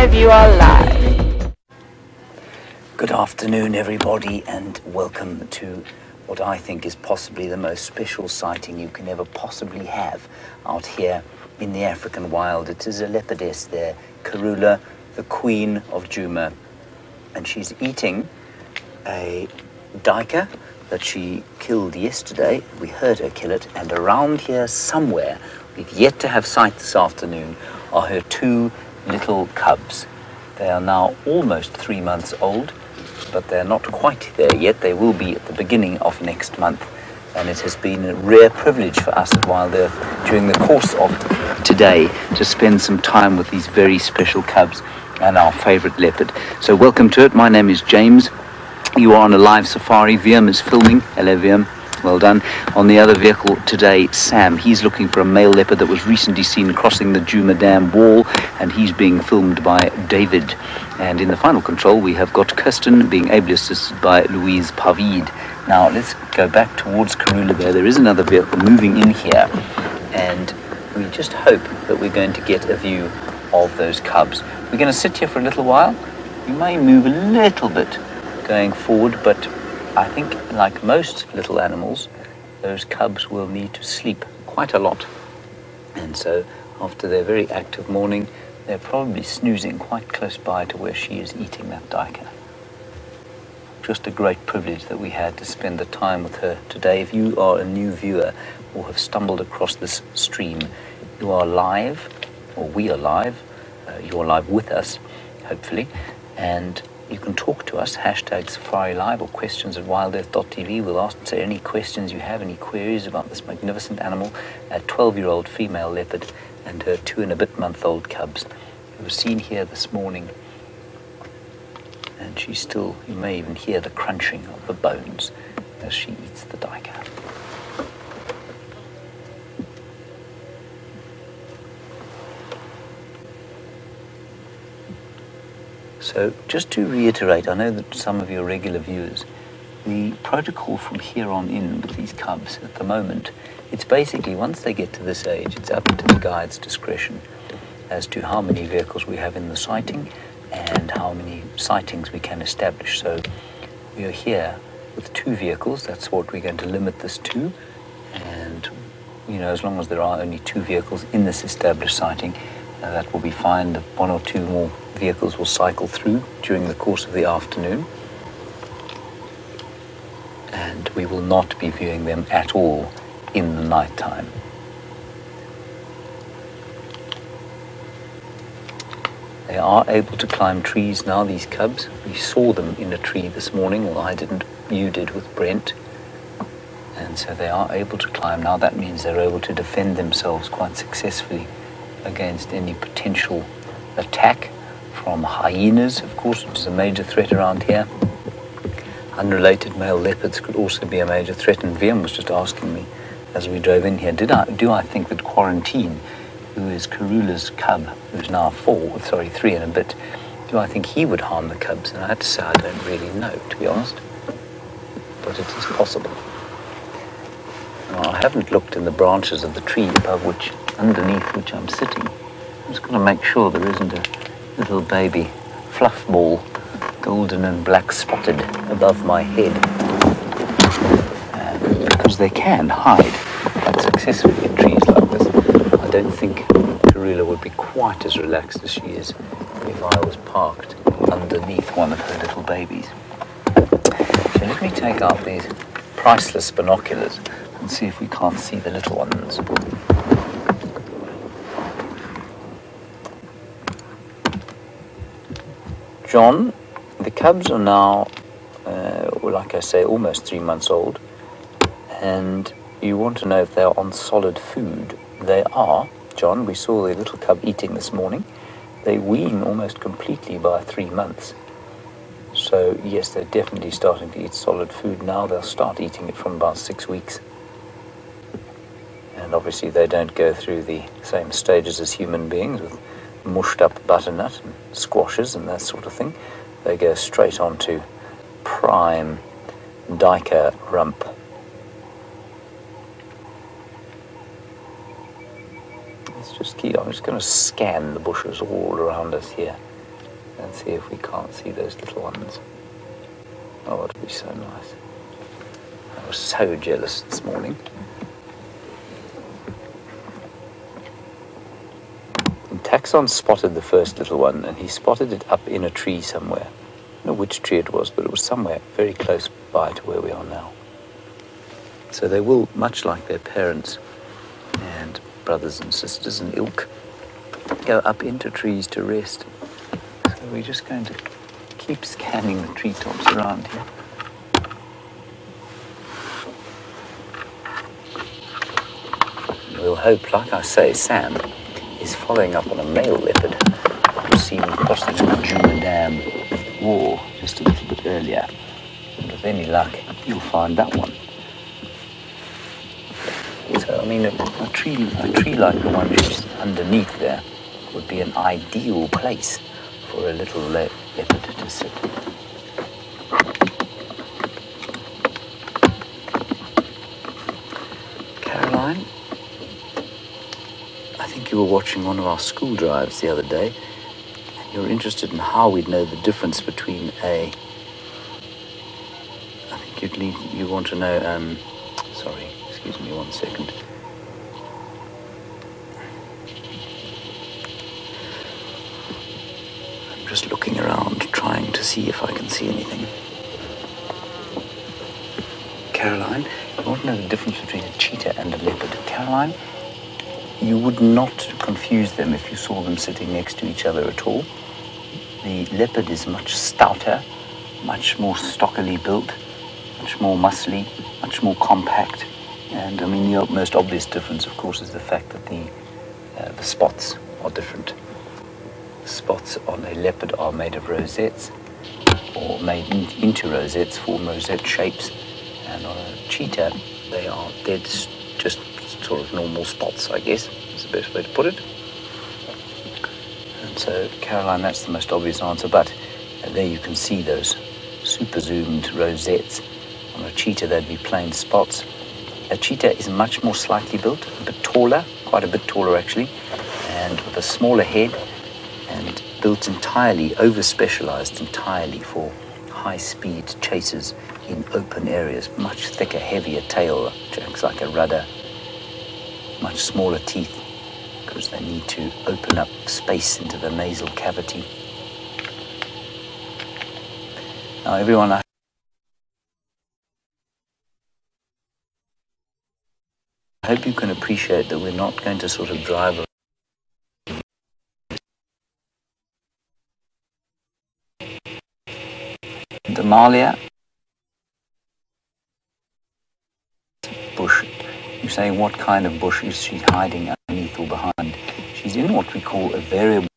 live, you are live. Good afternoon, everybody, and welcome to what I think is possibly the most special sighting you can ever possibly have out here in the African wild. It is a leopardess there, Karula, the queen of Djuma, and she's eating a duiker that she killed yesterday. We heard her kill it, and around here somewhere, we've yet to have sight this afternoon, are her two little cubs. They are now almost 3 months old, but they're not quite there yet. They will be at the beginning of next month, and it has been a rare privilege for us at Wild Earth during the course of today to spend some time with these very special cubs and our favorite leopard. So welcome to it. My name is James. You are on a live safari. Viam is filming. Hello, Viam. Well done. On the other vehicle today, Sam. He's looking for a male leopard that was recently seen crossing the Djuma Dam wall, and he's being filmed by David. And in the final control, we have got Kirsten being ably assisted by Louise Pavid. Now, let's go back towards Karula there. There is another vehicle moving in here, and we just hope that we're going to get a view of those cubs. We're going to sit here for a little while. We may move a little bit going forward, but I think, like most little animals, those cubs will need to sleep quite a lot. And so, after their very active morning, they're probably snoozing quite close by to where she is eating that duiker. Just a great privilege that we had to spend the time with her today. If you are a new viewer or have stumbled across this stream, you are live, or we are live. You're live with us, hopefully, and you can talk to us, #SafariLive or questions@WildEarthTV. We'll answer any questions you have, any queries about this magnificent animal, a 12-year-old female leopard and her 2-and-a-bit-month-old cubs, who were seen here this morning. And she's still, you may even hear the crunching of the bones as she eats the duiker. So just to reiterate, I know that some of your regular viewers, the protocol from here on in with these cubs at the moment, it's basically once they get to this age, it's up to the guide's discretion as to how many vehicles we have in the sighting and how many sightings we can establish. So we are here with 2 vehicles. That's what we're going to limit this to. And, you know, as long as there are only 2 vehicles in this established sighting, that will be fine. 1 or 2 more vehicles will cycle through during the course of the afternoon, and we will not be viewing them at all in the night time. They are able to climb trees now, these cubs. We saw them in a tree this morning, well, I didn't, you did with Brent, and so they are able to climb now. That means they're able to defend themselves quite successfully against any potential attack from hyenas, of course, which is a major threat around here. Unrelated male leopards could also be a major threat, and Viam was just asking me as we drove in here, do I think that Quarantine, who is Karula's cub, who's now 3 and a bit, do I think he would harm the cubs? And I had to say I don't really know, to be honest, but it is possible. Now, I haven't looked in the branches of the tree underneath which I'm sitting. I'm just going to make sure there isn't a little baby fluff ball, golden and black spotted, above my head. Because they can hide quite successfully in trees like this. I don't think Karula would be quite as relaxed as she is if I was parked underneath one of her little babies. So let me take out these priceless binoculars and see if we can't see the little ones. John, the cubs are now, like I say, almost 3 months old, and you want to know if they're on solid food. They are, John. We saw the little cub eating this morning. They wean almost completely by 3 months. So yes, they're definitely starting to eat solid food now. They'll start eating it from about 6 weeks. And obviously they don't go through the same stages as human beings with mushed up butternut and squashes and that sort of thing. They go straight on to prime duiker rump. Let's just keep, I'm just going to scan the bushes all around us here and see if we can't see those little ones. Oh, it'd be so nice. I was so jealous this morning. And Taxon spotted the first little one, and he spotted it up in a tree somewhere. I don't know which tree it was, but it was somewhere very close by to where we are now. So they will, much like their parents and brothers and sisters and ilk, go up into trees to rest. So we're just going to keep scanning the treetops around here. We'll hope, like I say, Sam is following up on a male leopard that was seen crossing the Djuma Dam wall just a little bit earlier. And with any luck, you'll find that one. So, I mean, a tree like the one just underneath there would be an ideal place for a little leopard to sit. Caroline, I think you were watching one of our school drives the other day, and you were interested in how we'd know the difference between I think you want to know, sorry, excuse me 1 second. I'm just looking around, trying to see if I can see anything. Caroline, you want to know the difference between a cheetah and a leopard. Caroline, you would not confuse them if you saw them sitting next to each other at all. The leopard is much stouter, much more stockily built, much more muscly, much more compact. And I mean, the most obvious difference, of course, is the fact that the spots are different. The spots on a leopard are made of rosettes, or made into rosettes, form rosette shapes. And on a cheetah, they are dead, just sort of normal spots, I guess, is the best way to put it. And so, Caroline, that's the most obvious answer, but there you can see those super zoomed rosettes. On a cheetah, they'd be plain spots. A cheetah is much more slightly built, a bit taller, quite a bit taller actually, and with a smaller head, and built entirely, over-specialized entirely for high-speed chases in open areas. Much thicker, heavier tail, which acts like a rudder. Much smaller teeth, because they need to open up space into the nasal cavity. Now, everyone, I hope you can appreciate that we're not going to sort of drive Damalia bush. You're saying what kind of bush is she hiding underneath or behind? She's in what we call a variable.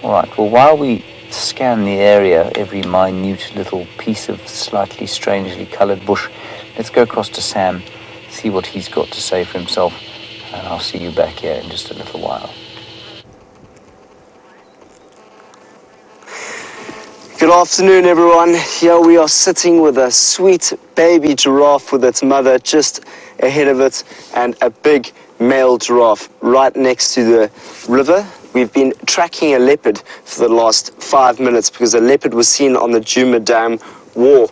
All right, well, while we scan the area, every minute little piece of slightly strangely colored bush, let's go across to Sam, see what he's got to say for himself, and I'll see you back here in just a little while. Good afternoon, everyone. Here we are sitting with a sweet baby giraffe with its mother just ahead of it, and a big male giraffe right next to the river. We've been tracking a leopard for the last 5 minutes because a leopard was seen on the Djuma Dam wall,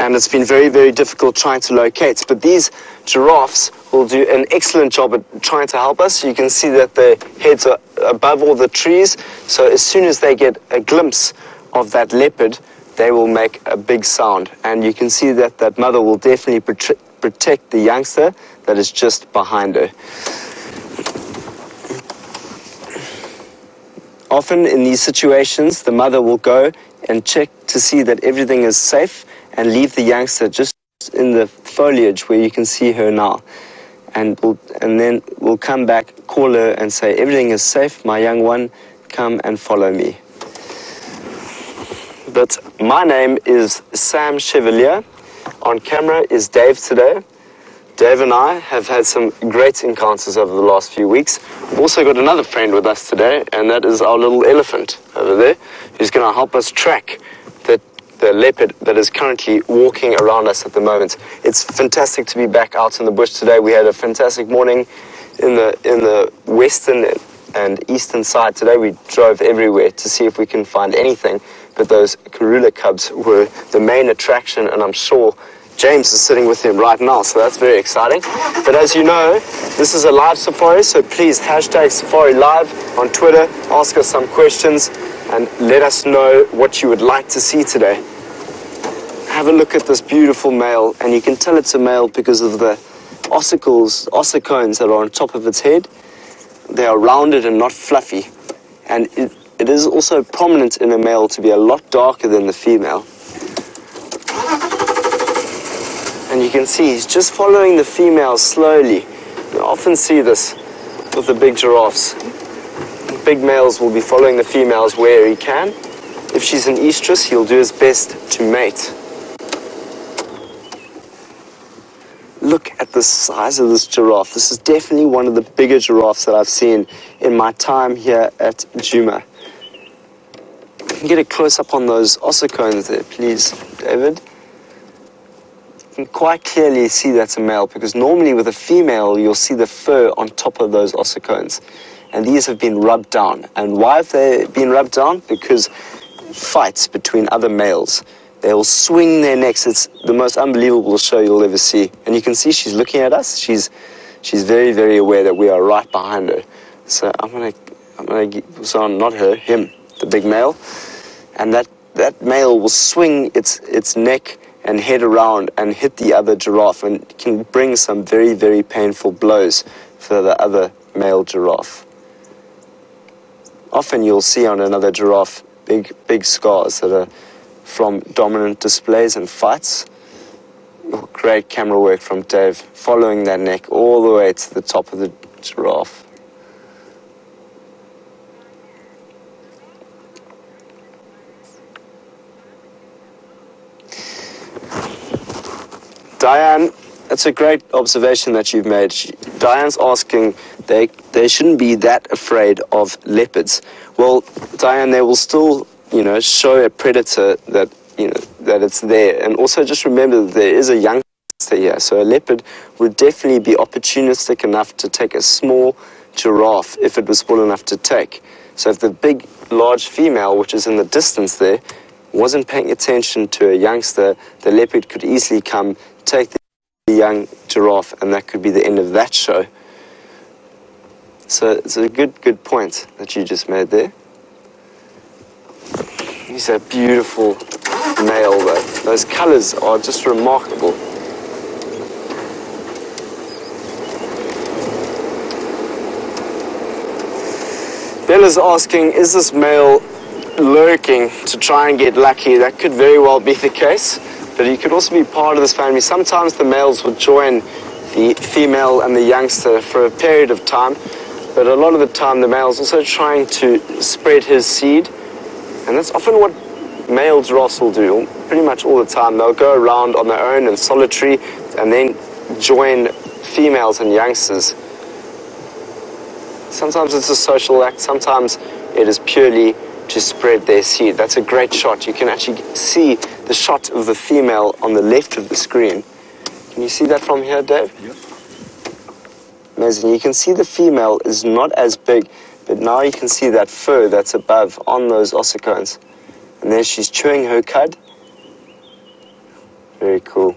and it's been very, very difficult trying to locate. But these giraffes will do an excellent job at trying to help us. You can see that their heads are above all the trees, so as soon as they get a glimpse of that leopard, they will make a big sound. And you can see that that mother will definitely protect the youngster that is just behind her. Often in these situations, the mother will go and check to see that everything is safe and leave the youngster just in the foliage where you can see her now. And then we'll come back, call her and say, everything is safe, my young one, come and follow me. But my name is Sam Chevalier. On camera is Dave today. Dave and I have had some great encounters over the last few weeks. We've also got another friend with us today, and that is our little elephant over there, who's going to help us track the leopard that is currently walking around us at the moment. It's fantastic to be back out in the bush today. We had a fantastic morning in the western and eastern side. Today we drove everywhere to see if we can find anything, but those Karula cubs were the main attraction, and I'm sure James is sitting with him right now, so that's very exciting. But as you know, this is a live safari, so please hashtag Safari Live on Twitter, ask us some questions, and let us know what you would like to see today. Have a look at this beautiful male, and you can tell it's a male because of the ossicones that are on top of its head. They are rounded and not fluffy, and it is also prominent in a male to be a lot darker than the female. And you can see he's just following the female slowly. You often see this with the big giraffes. The big males will be following the females where he can. If she's an estrus, he'll do his best to mate. Look at the size of this giraffe. This is definitely one of the bigger giraffes that I've seen in my time here at Djuma. Can you get a close-up on those ossicones there, please, David? You can quite clearly see that's a male, because normally with a female you'll see the fur on top of those ossicones, and these have been rubbed down. And why have they been rubbed down? Because fights between other males, they will swing their necks. It's the most unbelievable show you'll ever see. And you can see she's looking at us. She's very, very aware that we are right behind her. So so not her, him, the big male, and that male will swing its neck and head around and hit the other giraffe, and can bring some very, very painful blows for the other male giraffe. Often you'll see on another giraffe big scars that are from dominant displays and fights. Oh, great camera work from Dave, following that neck all the way to the top of the giraffe. Diane, that's a great observation that you've made. Diane's asking, they shouldn't be that afraid of leopards. Well, Diane, they will still, show a predator that, that it's there. And also just remember that there is a youngster here. So a leopard would definitely be opportunistic enough to take a small giraffe if it was small enough to take. So if the big, large female, which is in the distance there, wasn't paying attention to a youngster, the leopard could easily come, take the young giraffe, and that could be the end of that show. So it's a good point that you just made there. He's a beautiful male though. Those colors are just remarkable. Bella's asking, is this male lurking to try and get lucky? That could very well be the case, but he could also be part of this family. Sometimes the males would join the female and the youngster for a period of time, but a lot of the time the male's also trying to spread his seed, and that's often what male giraffes will do pretty much all the time. They'll go around on their own and solitary and then join females and youngsters. Sometimes it's a social act, sometimes it is purely to spread their seed. That's a great shot. You can actually see the shot of the female on the left of the screen. Can you see that from here, Dave? Yep. Amazing. You can see the female is not as big, but now you can see that fur that's above on those ossicones. And there she's chewing her cud. Very cool.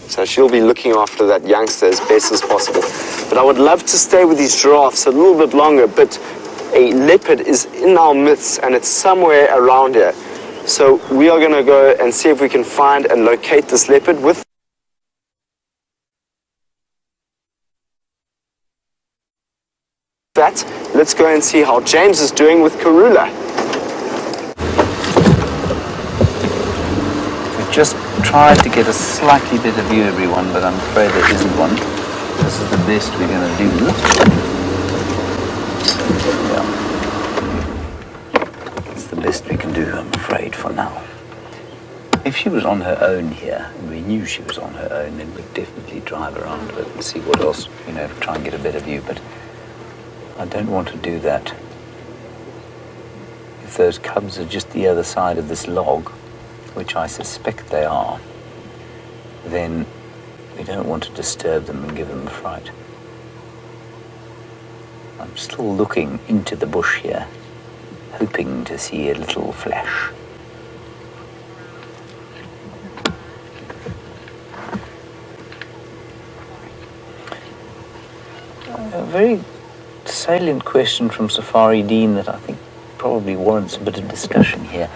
So she'll be looking after that youngster as best as possible. But I would love to stay with these giraffes a little bit longer, but a leopard is in our midst and it's somewhere around here. So we are going to go and see if we can find and locate this leopard with that. Let's go and see how James is doing with Karula. We've just tried to get a slightly better view, everyone, but I'm afraid there isn't one. This is the best we're going to do. Yeah. It's the best we can do, I'm afraid, for now. If she was on her own here, and we knew she was on her own, then we'd definitely drive around her and see what else, try and get a better view, but I don't want to do that. If those cubs are just the other side of this log, which I suspect they are, then we don't want to disturb them and give them a fright. I'm still looking into the bush here, hoping to see a little flash. A very salient question from Safari Dean that I think probably warrants a bit of discussion here.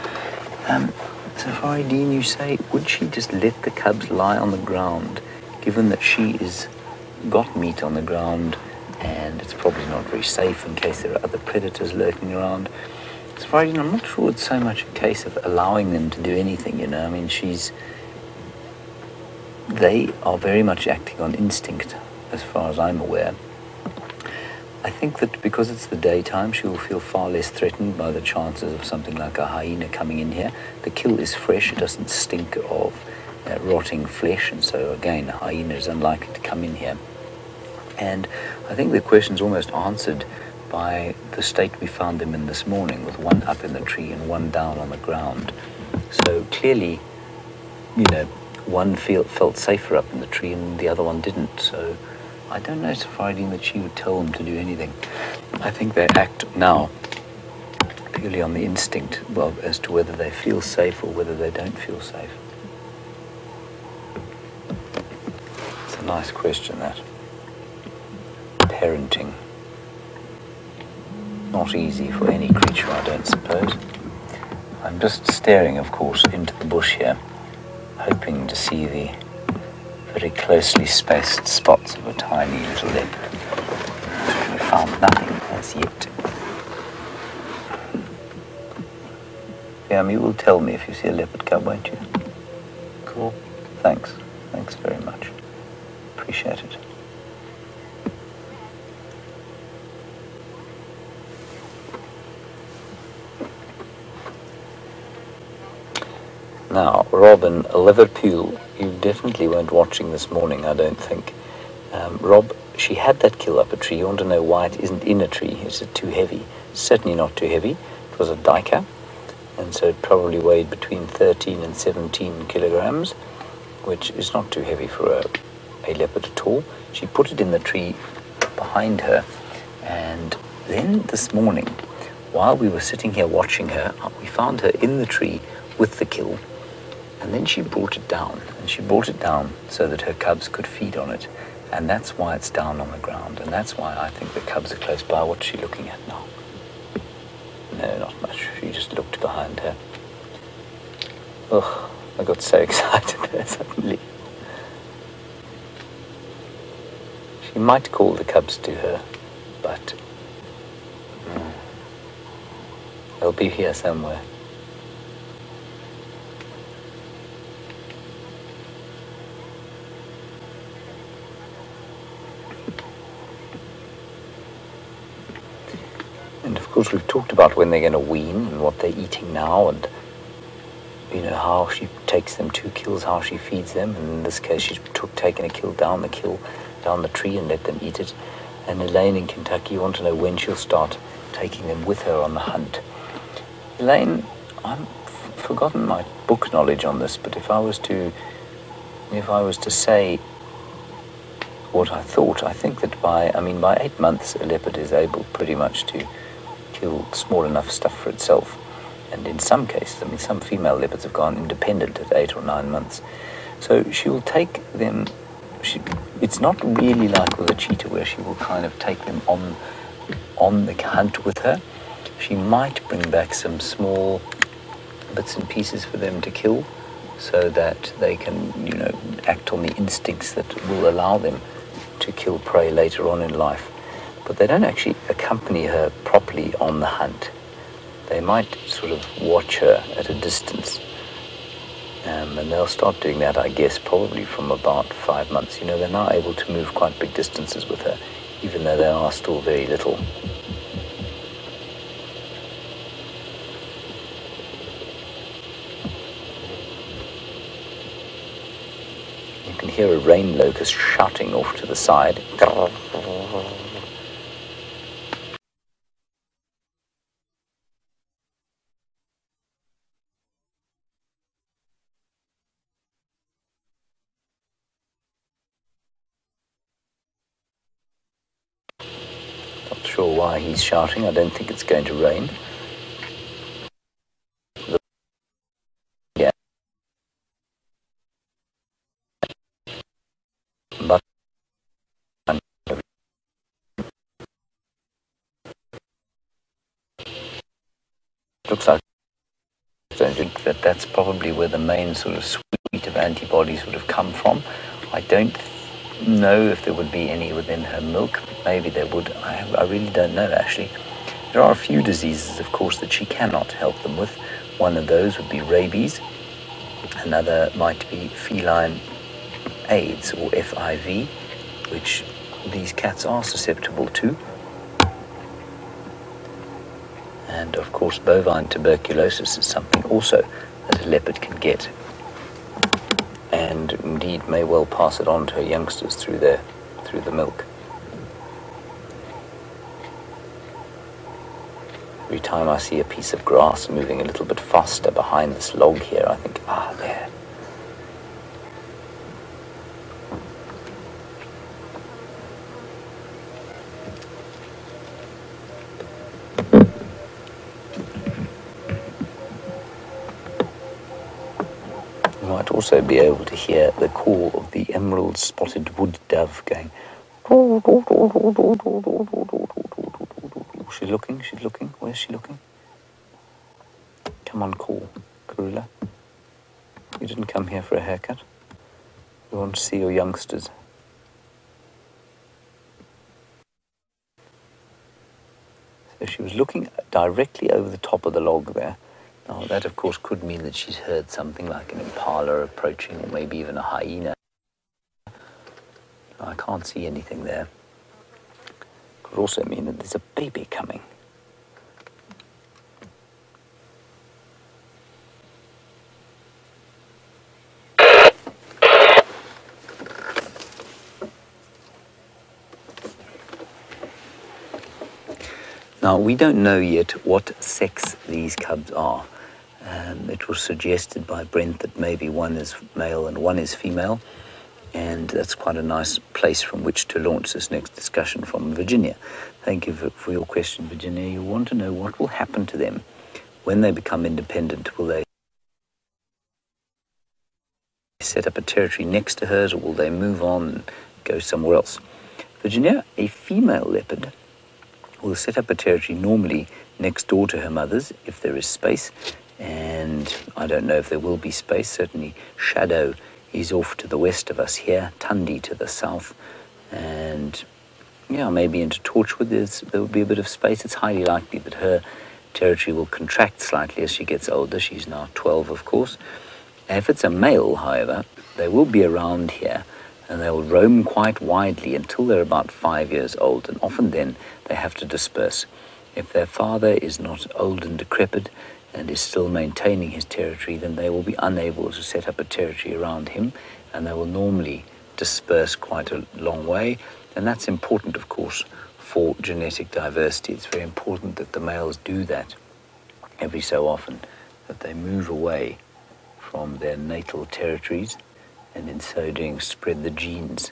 Safari Dean, you say, would she just let the cubs lie on the ground, given that she is got meat on the ground and it's probably not very safe in case there are other predators lurking around? Safari Dean, I'm not sure it's so much a case of allowing them to do anything, I mean, they are very much acting on instinct, as far as I'm aware. I think that because it's the daytime, she will feel far less threatened by the chances of something like a hyena coming in here. The kill is fresh, it doesn't stink of rotting flesh, and so again, a hyena is unlikely to come in here. And I think the question's almost answered by the state we found them in this morning, with one up in the tree and one down on the ground. So clearly, one felt safer up in the tree and the other one didn't, so I don't know, Safari Dean, that she would tell them to do anything. I think they act now purely on the instinct, as to whether they feel safe or whether they don't feel safe. It's a nice question, that. Parenting. Not easy for any creature, I don't suppose. I'm just staring, of course, into the bush here, hoping to see the very closely spaced spots of a tiny little leopard. We found nothing as yet. You will tell me if you see a leopard cub, won't you? Cool. Thanks. Thanks very much. Appreciate it. Now, Robin, Liverpool, you definitely weren't watching this morning, I don't think. Rob, she had that kill up a tree. You want to know why it isn't in a tree? Is it too heavy? Certainly not too heavy. It was a duiker, and so it probably weighed between 13 and 17 kilograms, which is not too heavy for a leopard at all. She put it in the tree behind her, and then this morning, while we were sitting here watching her, we found her in the tree with the kill. And then she brought it down, and she brought it down so that her cubs could feed on it. And that's why it's down on the ground, and that's why I think the cubs are close by. What's she looking at now? No, not much. She just looked behind her. Ugh, I got so excited there suddenly. She might call the cubs to her, but they'll be here somewhere. And of course we've talked about when they're going to wean and what they're eating now, and how she takes them 2 kills, how she feeds them. And in this case she's taken a kill down the tree and let them eat it. And Elaine in Kentucky, you want to know when she'll start taking them with her on the hunt. Elaine, I've forgotten my book knowledge on this, but if I was to say what I thought, I think that by 8 months a leopard is able pretty much to kill small enough stuff for itself. And in some cases, some female leopards have gone independent at 8 or 9 months. So she will take them, it's not really like with a cheetah where she will kind of take them on the hunt with her. She might bring back some small bits and pieces for them to kill so that they can, act on the instincts that will allow them to kill prey later on in life. But they don't actually accompany her properly on the hunt. They might sort of watch her at a distance. And they'll start doing that, I guess, probably from about 5 months. They're now able to move quite big distances with her, even though they are still very little. You can hear a rain locust shouting off to the side. Not sure why he's shouting. I don't think it's going to rain. Yeah. But looks like that's probably where the main sort of suite of antibodies would have come from. I don't know if there would be any within her milk. Maybe there would. I really don't know, actually. There are a few diseases, of course, that she cannot help them with. One of those would be rabies. Another might be feline AIDS, or FIV, which these cats are susceptible to. And of course, bovine tuberculosis is something also that a leopard can get, and indeed may well pass it on to her youngsters through the milk. Every time I see a piece of grass moving a little bit faster behind this log here, I think, there. You might also be able to hear the call of the emerald spotted wood dove going. She's looking. Where's she looking? Come on, call, Karula. You didn't come here for a haircut. You want to see your youngsters. So she was looking directly over the top of the log there. Now, that, of course, could mean that she's heard something like an impala approaching, or maybe even a hyena. I can't see anything there. Could also mean that there's a baby coming. Now, we don't know yet what sex these cubs are. It was suggested by Brent that maybe one is male and one is female, and that's quite a nice place from which to launch this next discussion from Virginia. Thank you for your question, Virginia. You want to know what will happen to them when they become independent. Will they set up a territory next to hers, or will they move on and go somewhere else? Virginia, a female leopard will set up a territory normally next door to her mother's if there is space, and I don't know if there will be space. Certainly Shadow is off to the west of us here, Tundi to the south, and maybe into Torchwood there will be a bit of space. It's highly likely that her territory will contract slightly as she gets older. She's now 12, of course. If it's a male, however, they will be around here, and they will roam quite widely until they're about 5 years old, and often then they have to disperse. If their father is not old and decrepit and is still maintaining his territory, then they will be unable to set up a territory around him, and they will normally disperse quite a long way. And that's important, of course, for genetic diversity. It's very important that the males do that every so often, that they move away from their natal territories, and in so doing spread the genes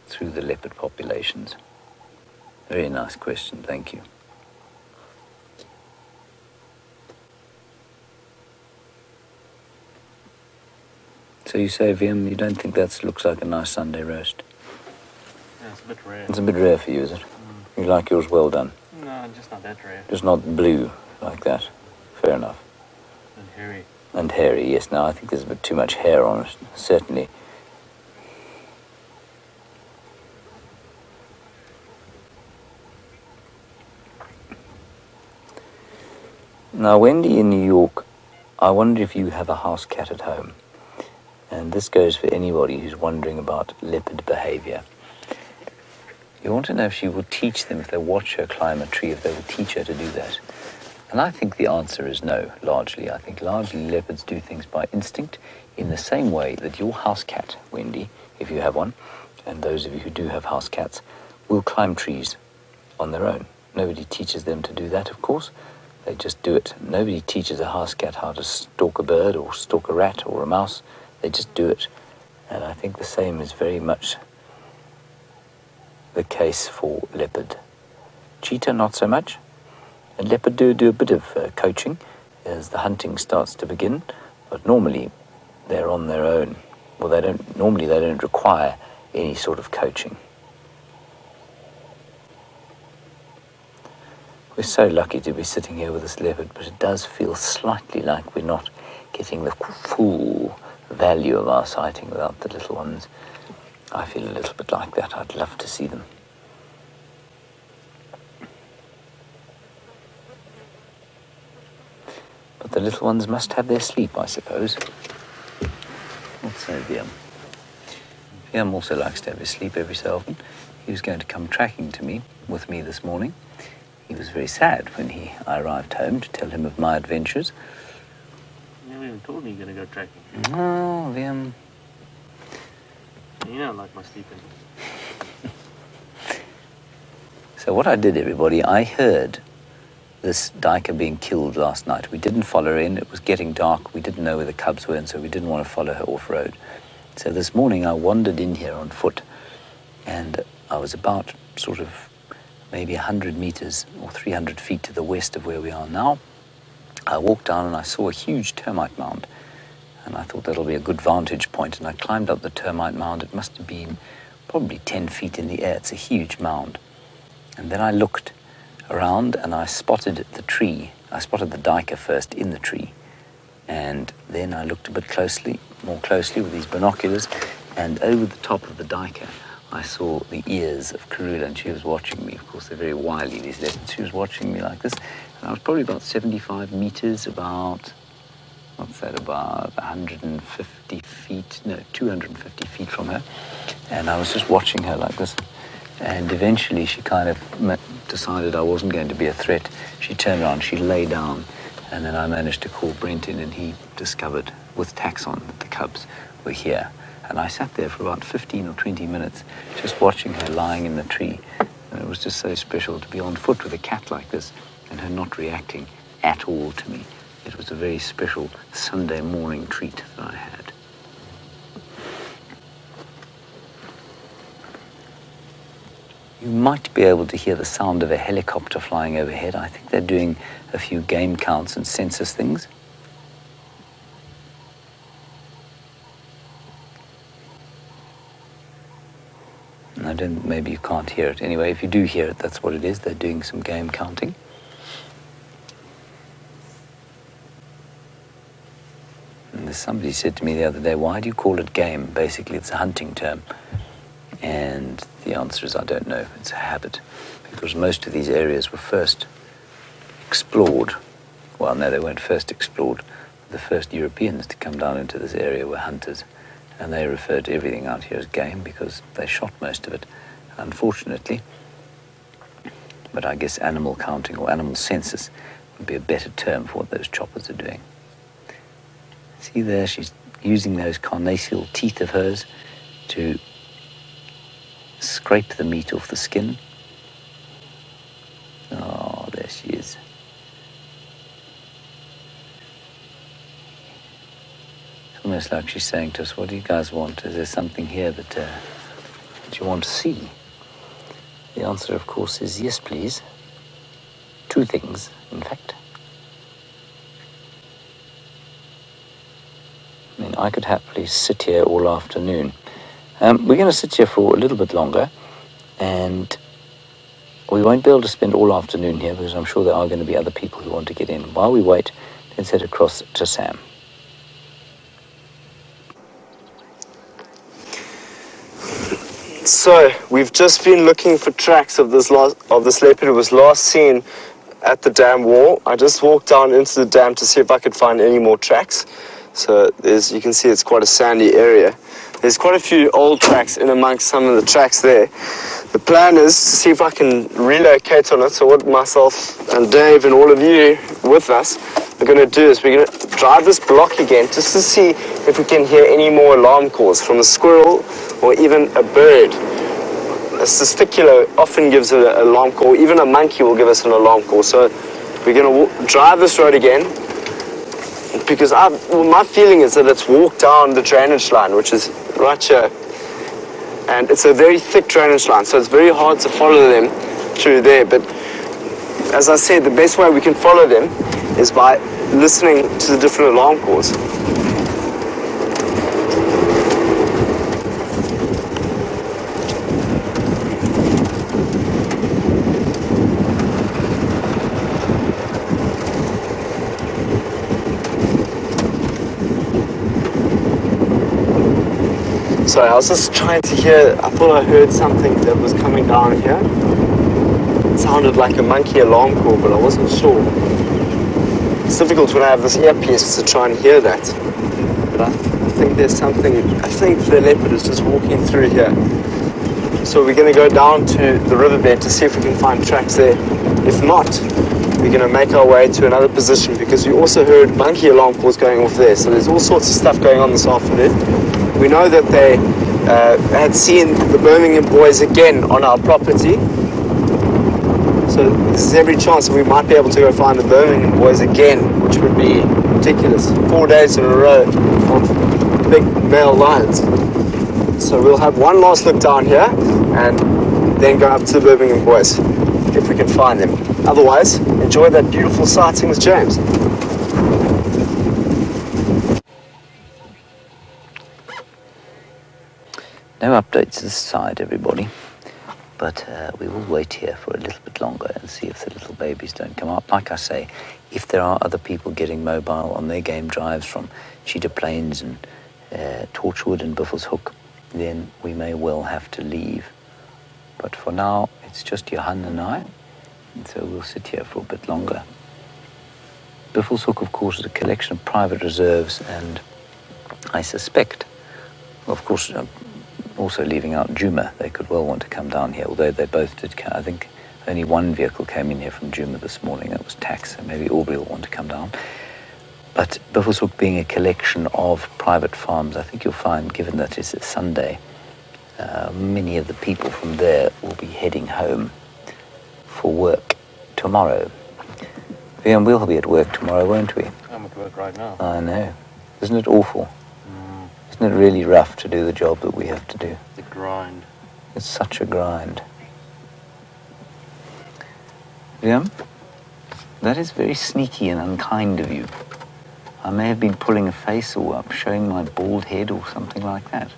through the leopard populations. Very nice question, thank you. So you say, Vim, you don't think that looks like a nice Sunday roast? Yeah, it's a bit rare. It's a bit rare for you, is it? You like yours well done? No, just not that rare. Just not blue like that. Fair enough. And hairy. And hairy, yes. Now, I think there's a bit too much hair on it, certainly. Now, Wendy in New York, I wonder if you have a house cat at home. And this goes for anybody who's wondering about leopard behavior. You want to know if she will teach them, if they watch her climb a tree, if they will teach her to do that. And I think the answer is no, largely. I think largely leopards do things by instinct in the same way that your house cat, Wendy, if you have one, and those of you who do have house cats, will climb trees on their own. Nobody teaches them to do that, of course. They just do it. Nobody teaches a house cat how to stalk a bird or stalk a rat or a mouse. They just do it. And I think the same is very much the case for leopard. Cheetah, not so much. And leopard do a bit of coaching as the hunting starts to begin, but normally they're on their own. Well, they don't require any sort of coaching. We're so lucky to be sitting here with this leopard, but it does feel slightly like we're not getting the full value of our sighting without the little ones. I feel a little bit like that. I'd love to see them. But the little ones must have their sleep, I suppose. What's so Viam? Viam also likes to have his sleep every so often. He was going to come tracking to me with me this morning. He was very sad when I arrived home to tell him of my adventures. You never even told me you're going to go tracking. Oh, Liam. You don't like my sleeping. So what I did, everybody, I heard this duiker being killed last night. We didn't follow her in. It was getting dark. We didn't know where the cubs were, and so we didn't want to follow her off-road. So this morning I wandered in here on foot, and I was about sort of maybe 100 meters or 300 feet to the west of where we are now. I walked down and I saw a huge termite mound, and I thought that'll be a good vantage point, and I climbed up the termite mound. It must have been probably 10 feet in the air. It's a huge mound. And then I looked around and I spotted the tree. I spotted the duiker first in the tree, and then I looked a bit more closely with these binoculars, and over the top of the duiker I saw the ears of Karula, and she was watching me. Of course, they're very wily, these leopards. She was watching me like this, and I was probably about 75 meters, about 150 feet, no, 250 feet from her, and I was just watching her like this. And eventually she kind of decided I wasn't going to be a threat. She turned around, she lay down, and then I managed to call Brent in, and he discovered with taxon that the cubs were here. And I sat there for about 15 or 20 minutes just watching her lying in the tree. And it was just so special to be on foot with a cat like this and her not reacting at all to me. It was a very special Sunday morning treat that I had. You might be able to hear the sound of a helicopter flying overhead. I think they're doing a few game counts and census things. Maybe you can't hear it. Anyway, if you do hear it, that's what it is. They're doing some game counting. And somebody said to me the other day, why do you call it game? Basically, it's a hunting term. And the answer is, I don't know. It's a habit. Because most of these areas were first explored. Well, no, they weren't first explored. The first Europeans to come down into this area were hunters. And they referred to everything out here as game because they shot most of it, unfortunately. But I guess animal counting or animal census would be a better term for what those choppers are doing. See there, she's using those carnassial teeth of hers to scrape the meat off the skin. Oh, there she is. Almost like she's saying to us, what do you guys want? Is there something here that you want to see? The answer, of course, is yes, please. Two things, in fact. I mean, I could happily sit here all afternoon. We're going to sit here for a little bit longer, and we won't be able to spend all afternoon here because I'm sure there are going to be other people who want to get in. While we wait, let's head across to Sam. So we've just been looking for tracks of this leopard. It was last seen at the dam wall. I just walked down into the dam to see if I could find any more tracks. So you can see it's quite a sandy area. There's quite a few old tracks in amongst some of the tracks there. the plan is to see if I can relocate on it. So what myself and Dave and all of you with us are going to do is we're going to drive this block again just to see if we can hear any more alarm calls from a squirrel or even a bird. A testicular often gives an alarm call. Even a monkey will give us an alarm call. So we're going to drive this road again because my feeling is that it's walked down the drainage line, which is right here. And it's a very thick drainage line, so it's very hard to follow them through there. But as I said, the best way we can follow them is by listening to the different alarm calls. Sorry, I was just trying to hear, I thought I heard something that was coming down here. It sounded like a monkey alarm call, but I wasn't sure. It's difficult when I have this earpiece to try and hear that. But I think there's something, I think the leopard is just walking through here. So we're going to go down to the riverbed to see if we can find tracks there. If not, we're going to make our way to another position because we also heard monkey alarm calls going off there. So there's all sorts of stuff going on this afternoon. We know that they had seen the Birmingham boys again on our property. So this is every chance that we might be able to go find the Birmingham boys again, which would be ridiculous. 4 days in a row of big male lions. So we'll have one last look down here and then go up to the Birmingham boys if we can find them. Otherwise, enjoy that beautiful sighting with James. No updates this side, everybody, but we will wait here for a little bit longer and see if the little babies don't come up. Like I say, if there are other people getting mobile on their game drives from Cheetah Plains and Torchwood and Buffelshoek, then we may well have to leave. But for now, it's just Johan and I, and so we'll sit here for a bit longer. Buffelshoek, of course, is a collection of private reserves, and I suspect, of course, also leaving out Djuma, they could well want to come down here, although they both did. I think only one vehicle came in here from Djuma this morning, that was Tax, so maybe Aubrey will want to come down. But Buffelshoek being a collection of private farms, I think you'll find, given that it's a Sunday, many of the people from there will be heading home for work tomorrow. And we'll be at work tomorrow, won't we? I'm at work right now. I know. Isn't it awful? Isn't it really rough to do the job that we have to do? The grind. It's such a grind. Liam, that is very sneaky and unkind of you. I may have been pulling a face or up, showing my bald head or something like that.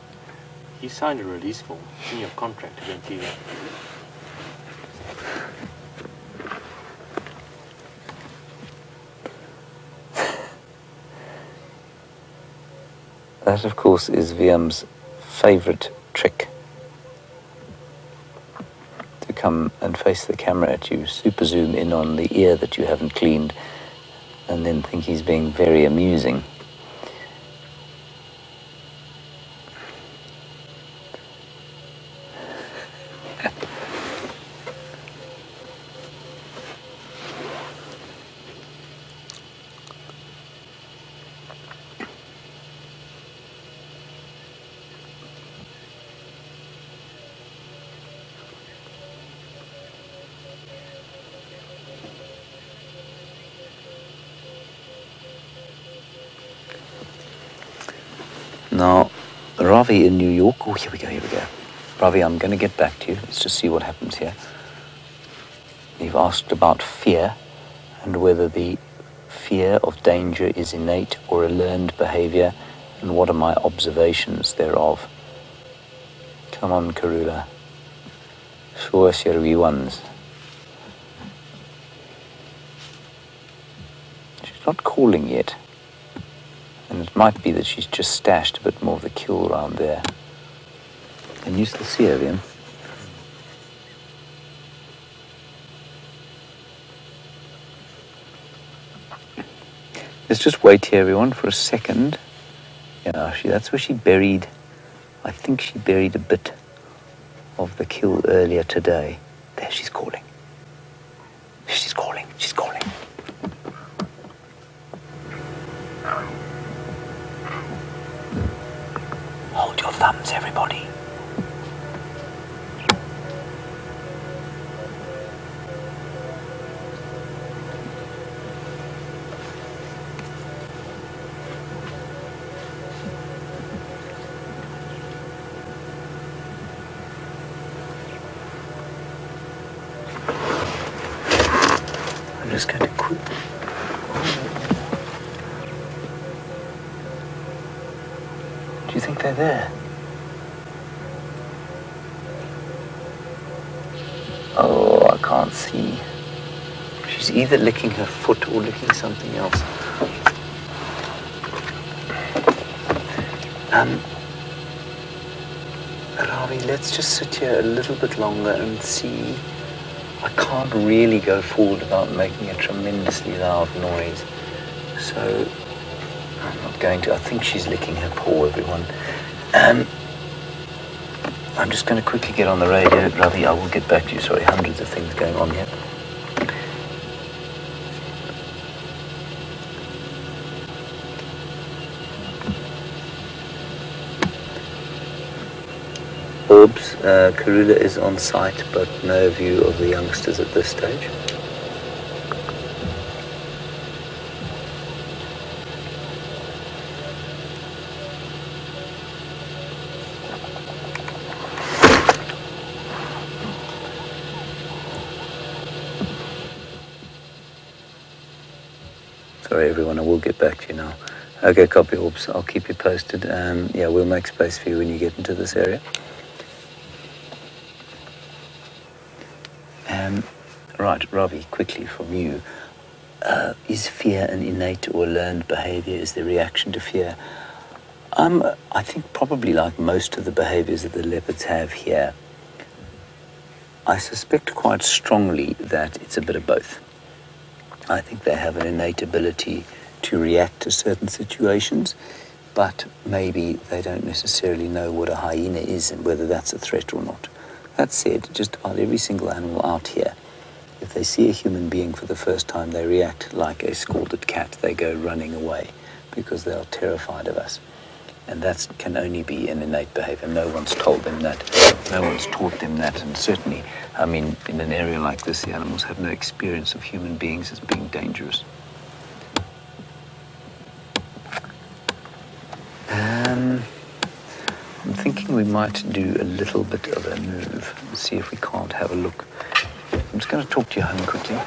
You signed a release form in your contract to TV. That, of course, is Liam's favourite trick. To come and face the camera at you, super zoom in on the ear that you haven't cleaned, and then think he's being very amusing. Now, Ravi in New York, oh, here we go. Ravi, I'm going to get back to you. Let's just see what happens here. You've asked about fear and whether the fear of danger is innate or a learned behavior, and what are my observations thereof. Come on, Karula. Show us your wee ones. She's not calling yet. And it might be that she's just stashed a bit more of the kill around there. Can you still see her, Liam? Let's just wait here, everyone, for a second. Yeah, that's where she buried, I think she buried a bit of the kill earlier today. There, she's calling. She's calling. She's calling. Hold your thumbs, everybody. I'm just going to quit. Do you think they're there? Oh, I can't see. She's either licking her foot or licking something else. Ravi, let's just sit here a little bit longer and see. I can't really go forward without making a tremendously loud noise. So I'm not going to. I think she's licking her paw, everyone. I'm just going to quickly get on the radio. Ravi, I will get back to you. Sorry, hundreds of things going on here. Orbs, Karula is on site, but no view of the youngsters at this stage. Sorry everyone, I will get back to you now. Okay, copy, Orbs. I'll keep you posted. Yeah, we'll make space for you when you get into this area. Right, Ravi, quickly from you. Is fear an innate or learned behavior? Is the reaction to fear? I think probably like most of the behaviors that the leopards have here, I suspect quite strongly that it's a bit of both. I think they have an innate ability to react to certain situations, but maybe they don't necessarily know what a hyena is and whether that's a threat or not. That said, just about every single animal out here, if they see a human being for the first time, they react like a scalded cat. They go running away because they are terrified of us. And that can only be an innate behavior. No one's told them that. No one's taught them that. And certainly, I mean, in an area like this, the animals have no experience of human beings as being dangerous. I'm thinking we might do a little bit of a move and see if we can't have a look. I'm just going to talk to Johan quickly.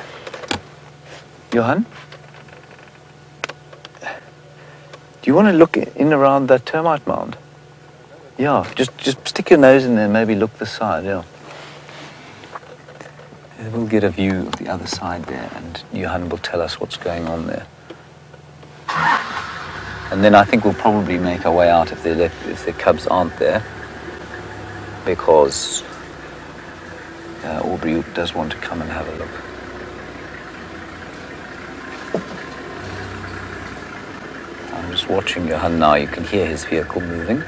Johan? Do you want to look in around that termite mound? Yeah, just stick your nose in there and maybe look this side, yeah. We'll get a view of the other side there and Johan will tell us what's going on there. And then I think we'll probably make our way out if the cubs aren't there, because Aubrey does want to come and have a look. I'm just watching Johan now. You can hear his vehicle moving.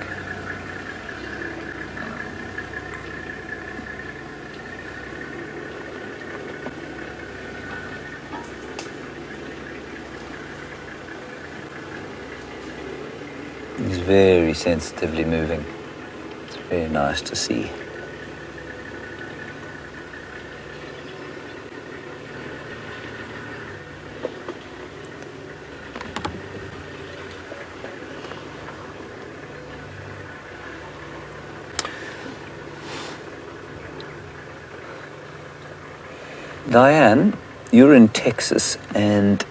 He's very sensitively moving. It's very nice to see. Diane, you're in Texas, and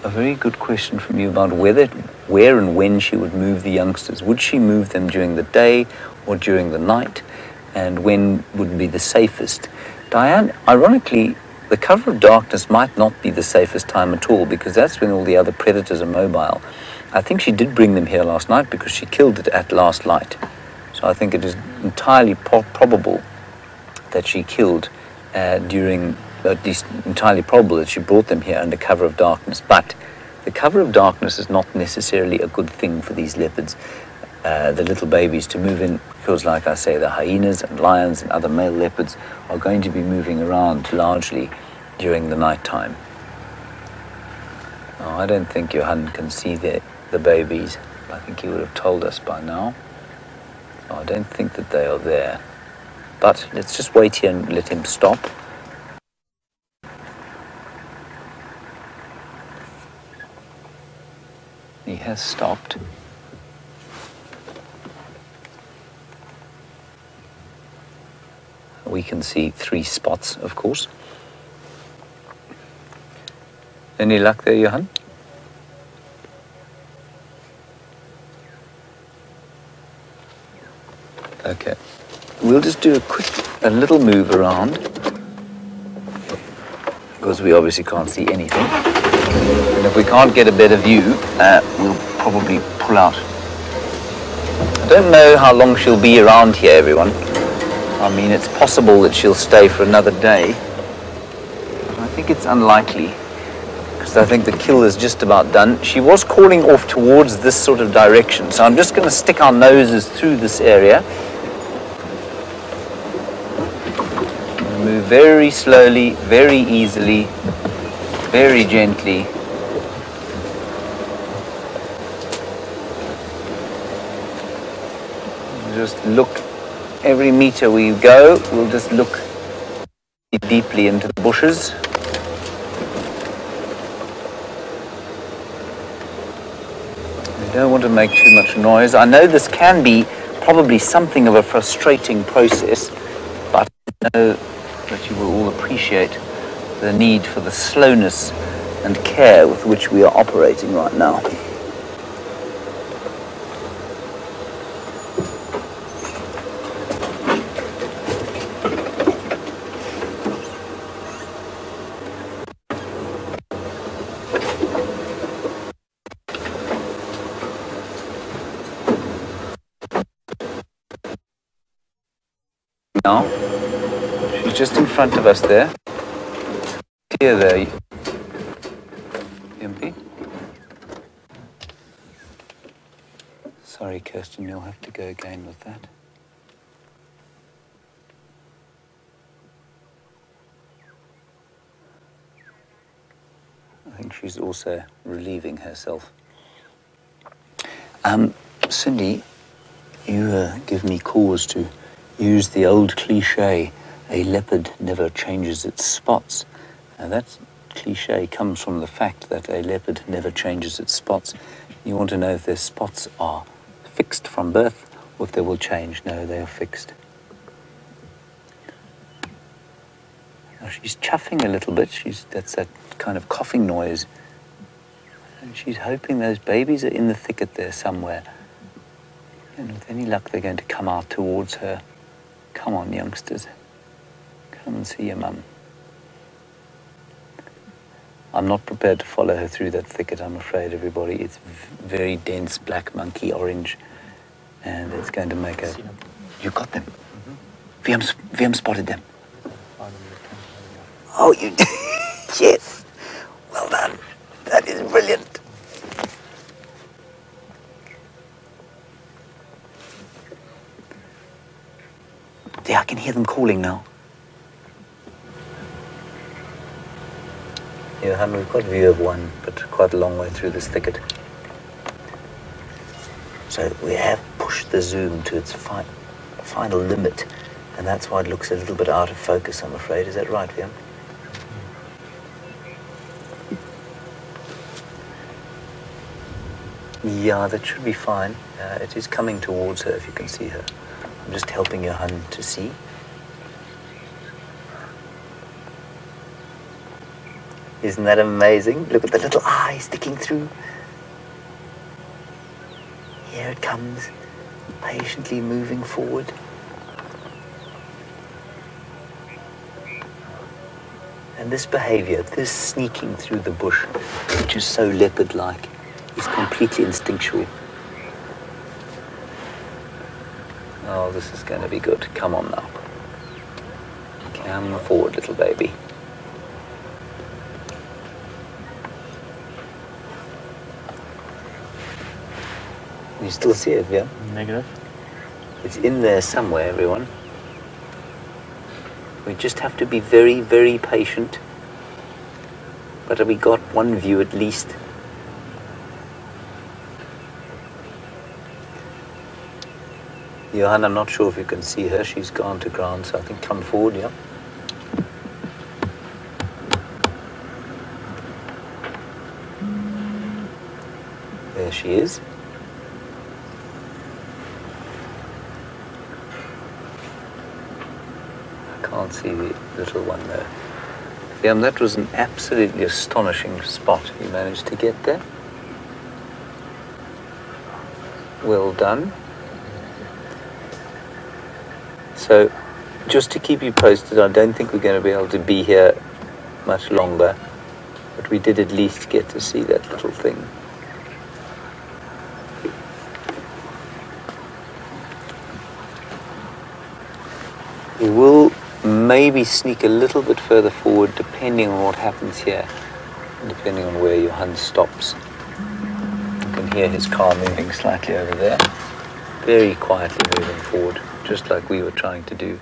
a very good question from you about where and when she would move the youngsters. Would she move them during the day or during the night? And when would be the safest? Diane, ironically, the cover of darkness might not be the safest time at all, because that's when all the other predators are mobile. I think she did bring them here last night because she killed it at last light. So I think it is entirely probable that she killed during, at least entirely probable that she brought them here under cover of darkness. But the cover of darkness is not necessarily a good thing for these leopards. the little babies to move in, because like I say, the hyenas and lions and other male leopards are going to be moving around largely during the night time. Now, I don't think Johan can see the babies. I think he would have told us by now. So I don't think that they are there. But let's just wait here and let him stop. He has stopped. We can see 3 spots, of course. Any luck there, Johan? Okay. We'll just do a little move around, because we obviously can't see anything. And if we can't get a better view, we'll probably pull out. I don't know how long she'll be around here, everyone. I mean, it's possible that she'll stay for another day. But I think it's unlikely, because I think the kill is just about done. She was calling off towards this sort of direction, so I'm just going to stick our noses through this area. Move very slowly, very easily, very gently. Just look, every meter we go, we'll just look deeply into the bushes. We don't want to make too much noise. I know this can be probably something of a frustrating process, but I know that you will all appreciate the need for the slowness and care with which we are operating right now. Now, she's just in front of us there. Here there, Impy. Sorry, Kirsten, you'll have to go again with that. I think she's also relieving herself. Cindy, you give me cause to use the old cliche, a leopard never changes its spots. Now that cliche comes from the fact that a leopard never changes its spots. You want to know if their spots are fixed from birth or if they will change. No, they are fixed. Now she's chuffing a little bit. That's that kind of coughing noise. And she's hoping those babies are in the thicket there somewhere. And with any luck, they're going to come out towards her. Come on, youngsters. Come and see your mum. I'm not prepared to follow her through that thicket, I'm afraid, everybody. It's very dense black monkey orange, and it's going to make a... You got them? Mm-hmm. VM spotted them. Oh, you did? Yes. Well done. That is brilliant. Yeah, I can hear them calling now. Johan, we've got view of one, but quite a long way through this thicket. So we have pushed the zoom to its final limit, and that's why it looks a little bit out of focus, I'm afraid. Is that right, Viam? Yeah, that should be fine. It is coming towards her, if you can see her. I'm just helping Johan to see. Isn't that amazing? Look at the little eye sticking through. Here it comes, patiently moving forward. And this behavior, this sneaking through the bush, which is so leopard-like, is completely instinctual. Oh, this is going to be good. Come on now. Come forward, little baby. You still see it, yeah? Negative. It's in there somewhere, everyone. We just have to be very, very patient. But we got one view at least. Johan, I'm not sure if you can see her. She's gone to ground, so I think come forward, yeah? There she is. I can't see the little one there. Yeah, that was an absolutely astonishing spot you managed to get there. Well done. So, just to keep you posted, I don't think we're going to be able to be here much longer, but we did at least get to see that little thing. We will maybe sneak a little bit further forward depending on what happens here, depending on where Johan stops. You can hear his car moving slightly over there, very quietly moving forward, just like we were trying to do.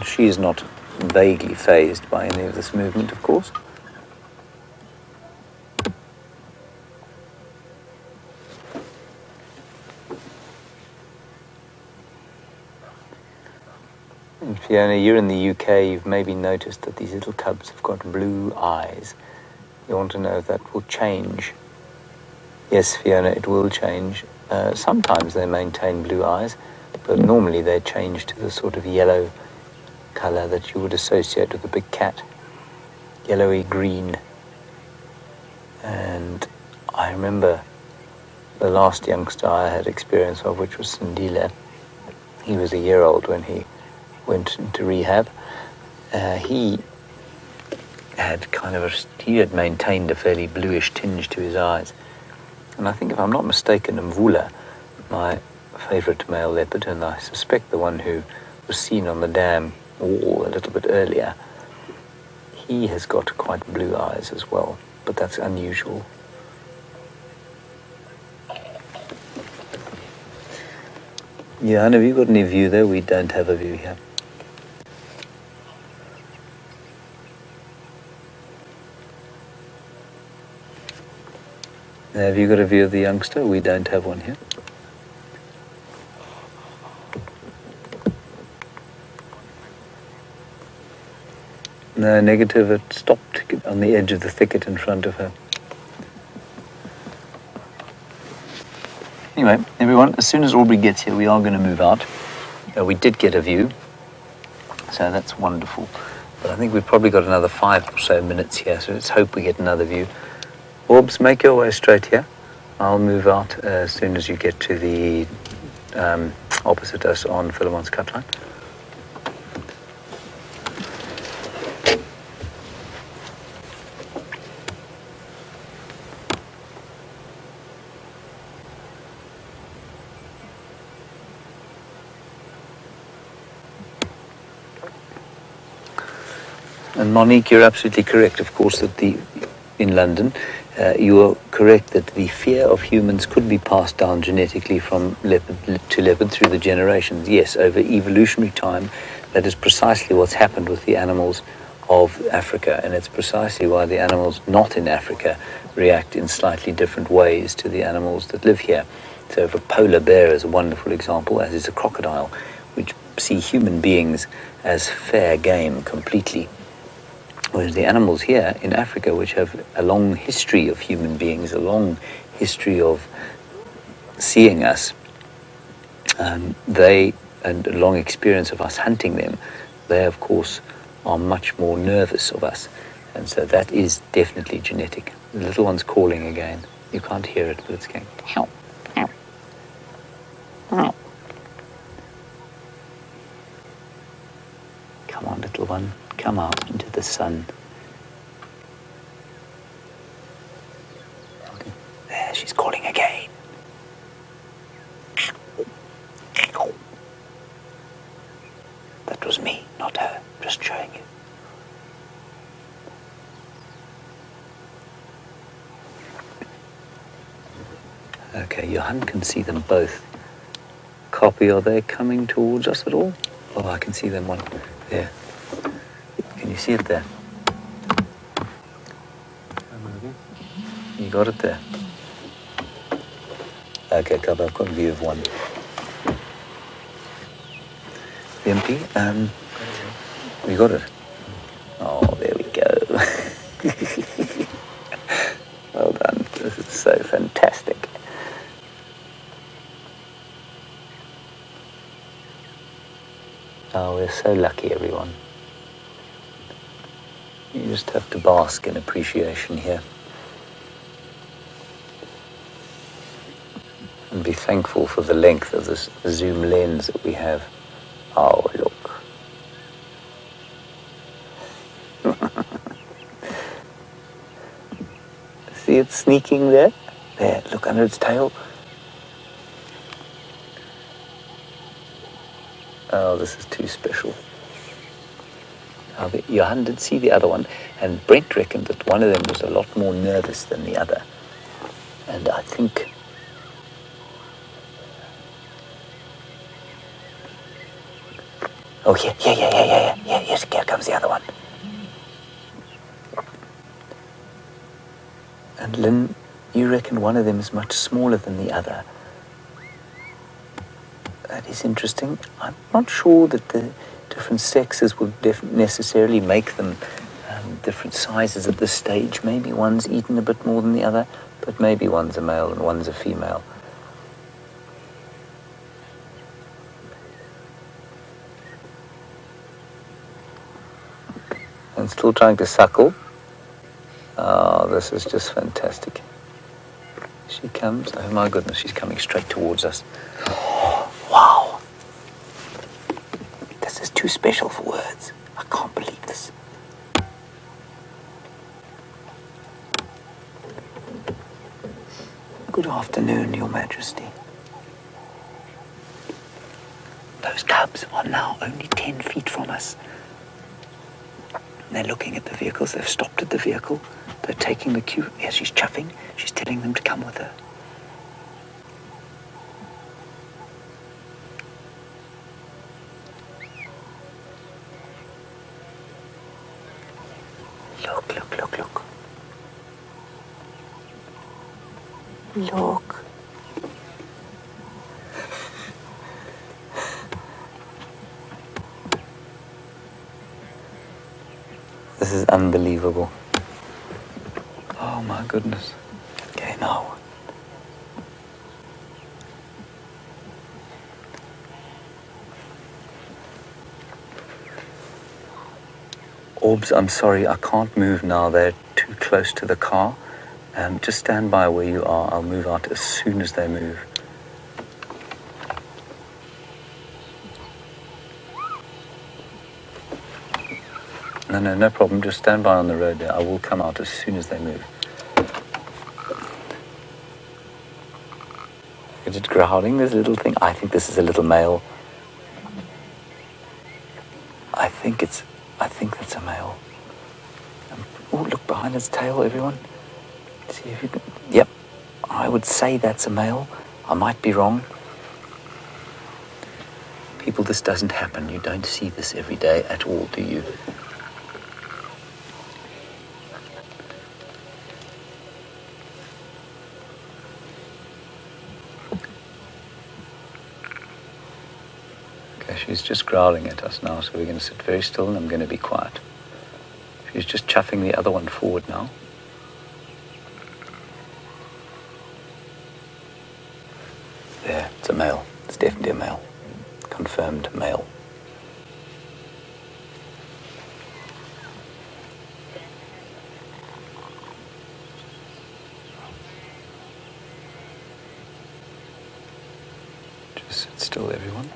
She is not vaguely fazed by any of this movement, of course. And Fiona, you're in the UK, you've maybe noticed that these little cubs have got blue eyes. You want to know if that will change. Yes, Fiona, it will change. Sometimes they maintain blue eyes, but normally they change to the sort of yellow colour that you would associate with a big cat. Yellowy green. And I remember the last youngster I had experience of, which was Sindile. He was a year old when he went into rehab. He had maintained a fairly bluish tinge to his eyes. And I think, if I'm not mistaken, Mvula, my favourite male leopard, and I suspect the one who was seen on the dam wall a little bit earlier, he has got quite blue eyes as well, but that's unusual. Johan, have you got any view there? We don't have a view here. Have you got a view of the youngster? We don't have one here. No, negative. It stopped on the edge of the thicket in front of her. Anyway, everyone, as soon as Aubrey gets here, we are going to move out. We did get a view, so that's wonderful. But I think we've probably got another 5 or so minutes here, so let's hope we get another view. Orbs, make your way straight here. I'll move out as soon as you get to the opposite us on Philemon's cut line. And Monique, you're absolutely correct, of course, that in London, you are correct that the fear of humans could be passed down genetically from leopard to leopard through the generations. Yes, over evolutionary time, that is precisely what's happened with the animals of Africa, and it's precisely why the animals not in Africa react in slightly different ways to the animals that live here. So if a polar bear is a wonderful example, as is a crocodile, which see human beings as fair game completely. Whereas the animals here in Africa, which have a long history of human beings, a long history of seeing us, and a long experience of us hunting them, they of course are much more nervous of us. And so that is definitely genetic. The little one's calling again. You can't hear it, but it's going, help, help, help. Come on, little one. Come out into the sun. Okay. There, she's calling again. That was me, not her. Just showing you. Okay, Johan can see them both. Copy, are they coming towards us at all? Oh, I can see them one there. Can you see it there? You got it there? Okay, Cub, I've got a view of one. The MP, you got it? Oh, there we go. Well done. This is so fantastic. Oh, we're so lucky, everyone. You just have to bask in appreciation here. And be thankful for the length of this zoom lens that we have. Oh, look. See it sneaking there? There, look under its tail. Oh, this is too special. Johan did see the other one, and Brent reckoned that one of them was a lot more nervous than the other. And I think... Oh, yeah, yes, here comes the other one. And Lynn, you reckon one of them is much smaller than the other. That is interesting. I'm not sure that the different sexes would necessarily make them different sizes at this stage. Maybe one's eaten a bit more than the other, but maybe one's a male and one's a female. And still trying to suckle. Oh, this is just fantastic. She comes. Oh my goodness, she's coming straight towards us. Wow. This is too special for words. I can't believe this. Good afternoon, Your Majesty. Those cubs are now only 10 feet from us. They're looking at the vehicles. They've stopped at the vehicle. They're taking the cue. Yeah, she's chuffing. She's telling them to come with her. Look. Look. This is unbelievable. Oh my goodness. Okay, now. Orbs, I'm sorry, I can't move now. They're too close to the car. Just stand by where you are. I'll move out as soon as they move. No problem. Just stand by on the road there. I will come out as soon as they move. Is it growling, this little thing? I think this is a little male. I think that's a male. Oh, look behind its tail, everyone. See if you can... Yep, I would say that's a male. I might be wrong. People, this doesn't happen. You don't see this every day at all, do you? Okay, she's just growling at us now, so we're going to sit very still and I'm going to be quiet. She's just chuffing the other one forward now. There, it's a male. It's definitely a male. Confirmed male. Just sit still, everyone.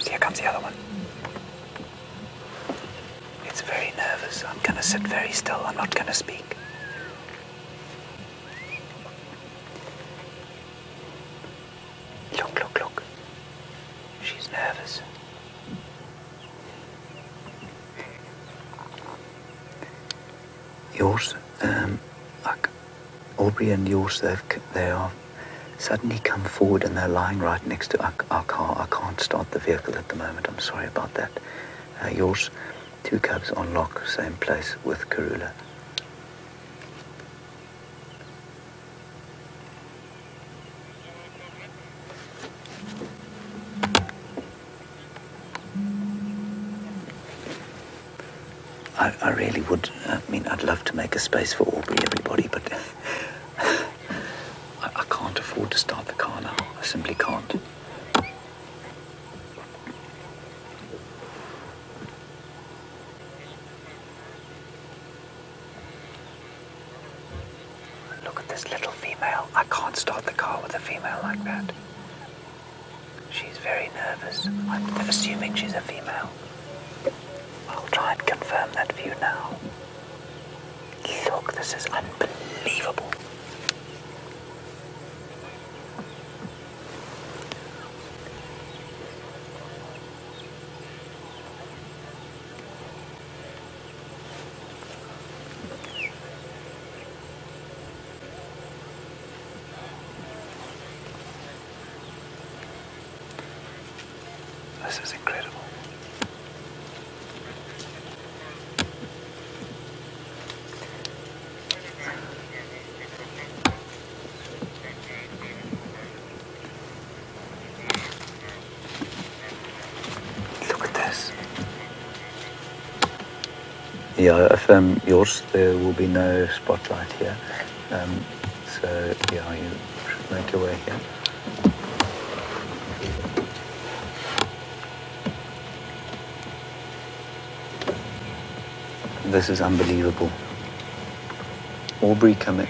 Here comes the other one. It's very nervous. I'm going to sit very still. I'm not going to speak. Look. yours, like Aubrey and yours, they are suddenly come forward and they're lying right next to our car. I can't start the vehicle at the moment. I'm sorry about that. Yours, 2 cubs on lock, same place with Karula. I really would, I'd love to make a space for Aubrey, everybody, but I can't afford to start the car now. I simply can't. Look at this little female. I can't start the car with a female like that. She's very nervous. I'm assuming she's a female. I'll try and confirm that for you now. Look, this is unbelievable. This is incredible. Yeah, if yours, there will be no spotlight here. So yeah, you should make your way here. This is unbelievable. Aubrey, come in.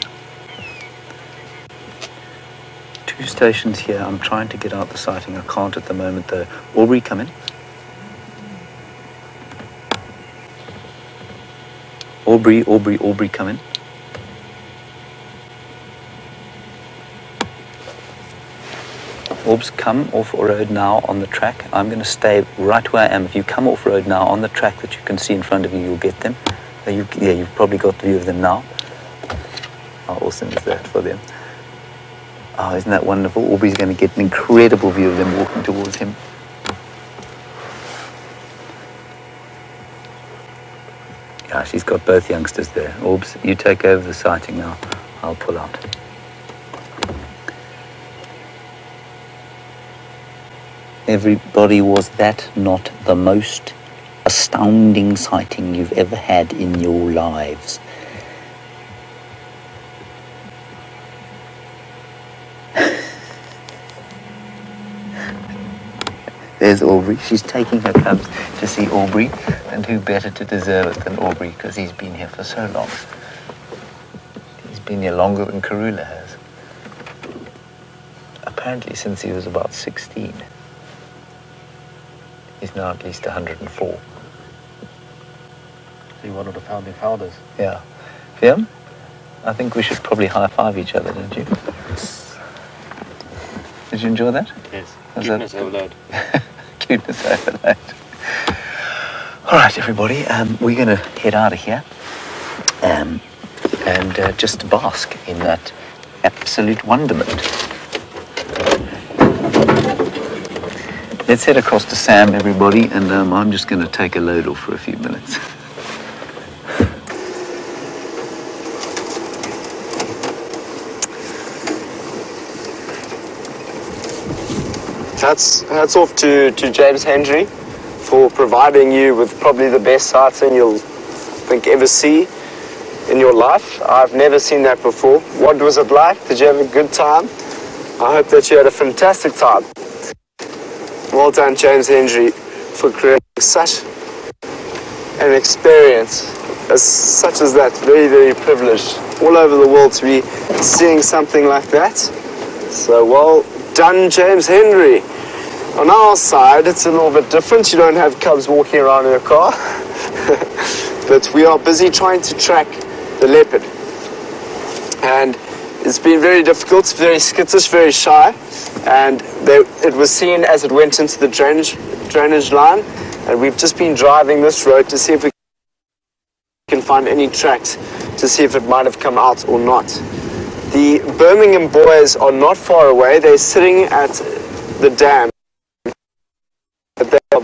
2 stations here. I'm trying to get out the sighting. I can't at the moment though. Aubrey, come in. Aubrey, come in. Orbs, come off road now on the track. I'm going to stay right where I am. If you come off road now on the track that you can see in front of you, you'll get them. You've probably got the view of them now. How awesome is that for them? Oh, isn't that wonderful? Aubrey's going to get an incredible view of them walking towards him. Yeah, she's got both youngsters there. Orbs, you take over the sighting now. I'll pull out. Everybody, was that not the most astounding sighting you've ever had in your lives? There's Aubrey. She's taking her cubs to see Aubrey, and who better to deserve it than Aubrey, because he's been here for so long. He's been here longer than Karula has. Apparently since he was about 16. He's now at least 104. So you wanted to found the founders? Yeah. Fiam, I think we should probably high-five each other, don't you? Did you enjoy that? Yes. Was Cuteness overload. Cuteness overload. All right, everybody, we're going to head out of here and just bask in that absolute wonderment. Let's head across to Sam, everybody, and I'm just going to take a load off for a few minutes. Hats off to James Hendry for providing you with probably the best sighting you'll ever see in your life. I've never seen that before. What was it like? Did you have a good time? I hope that you had a fantastic time. Well done, James Hendry, for creating such an experience such as that. Very, very privileged all over the world to be seeing something like that. So well done, James Hendry. On our side, it's a little bit different. You don't have cubs walking around in a car. But we are busy trying to track the leopard. And it's been very difficult, very skittish, very shy. And it was seen as it went into the drainage line. And we've just been driving this road to see if we can find any tracks to see if it might have come out or not. The Birmingham boys are not far away. They're sitting at the dam. But they are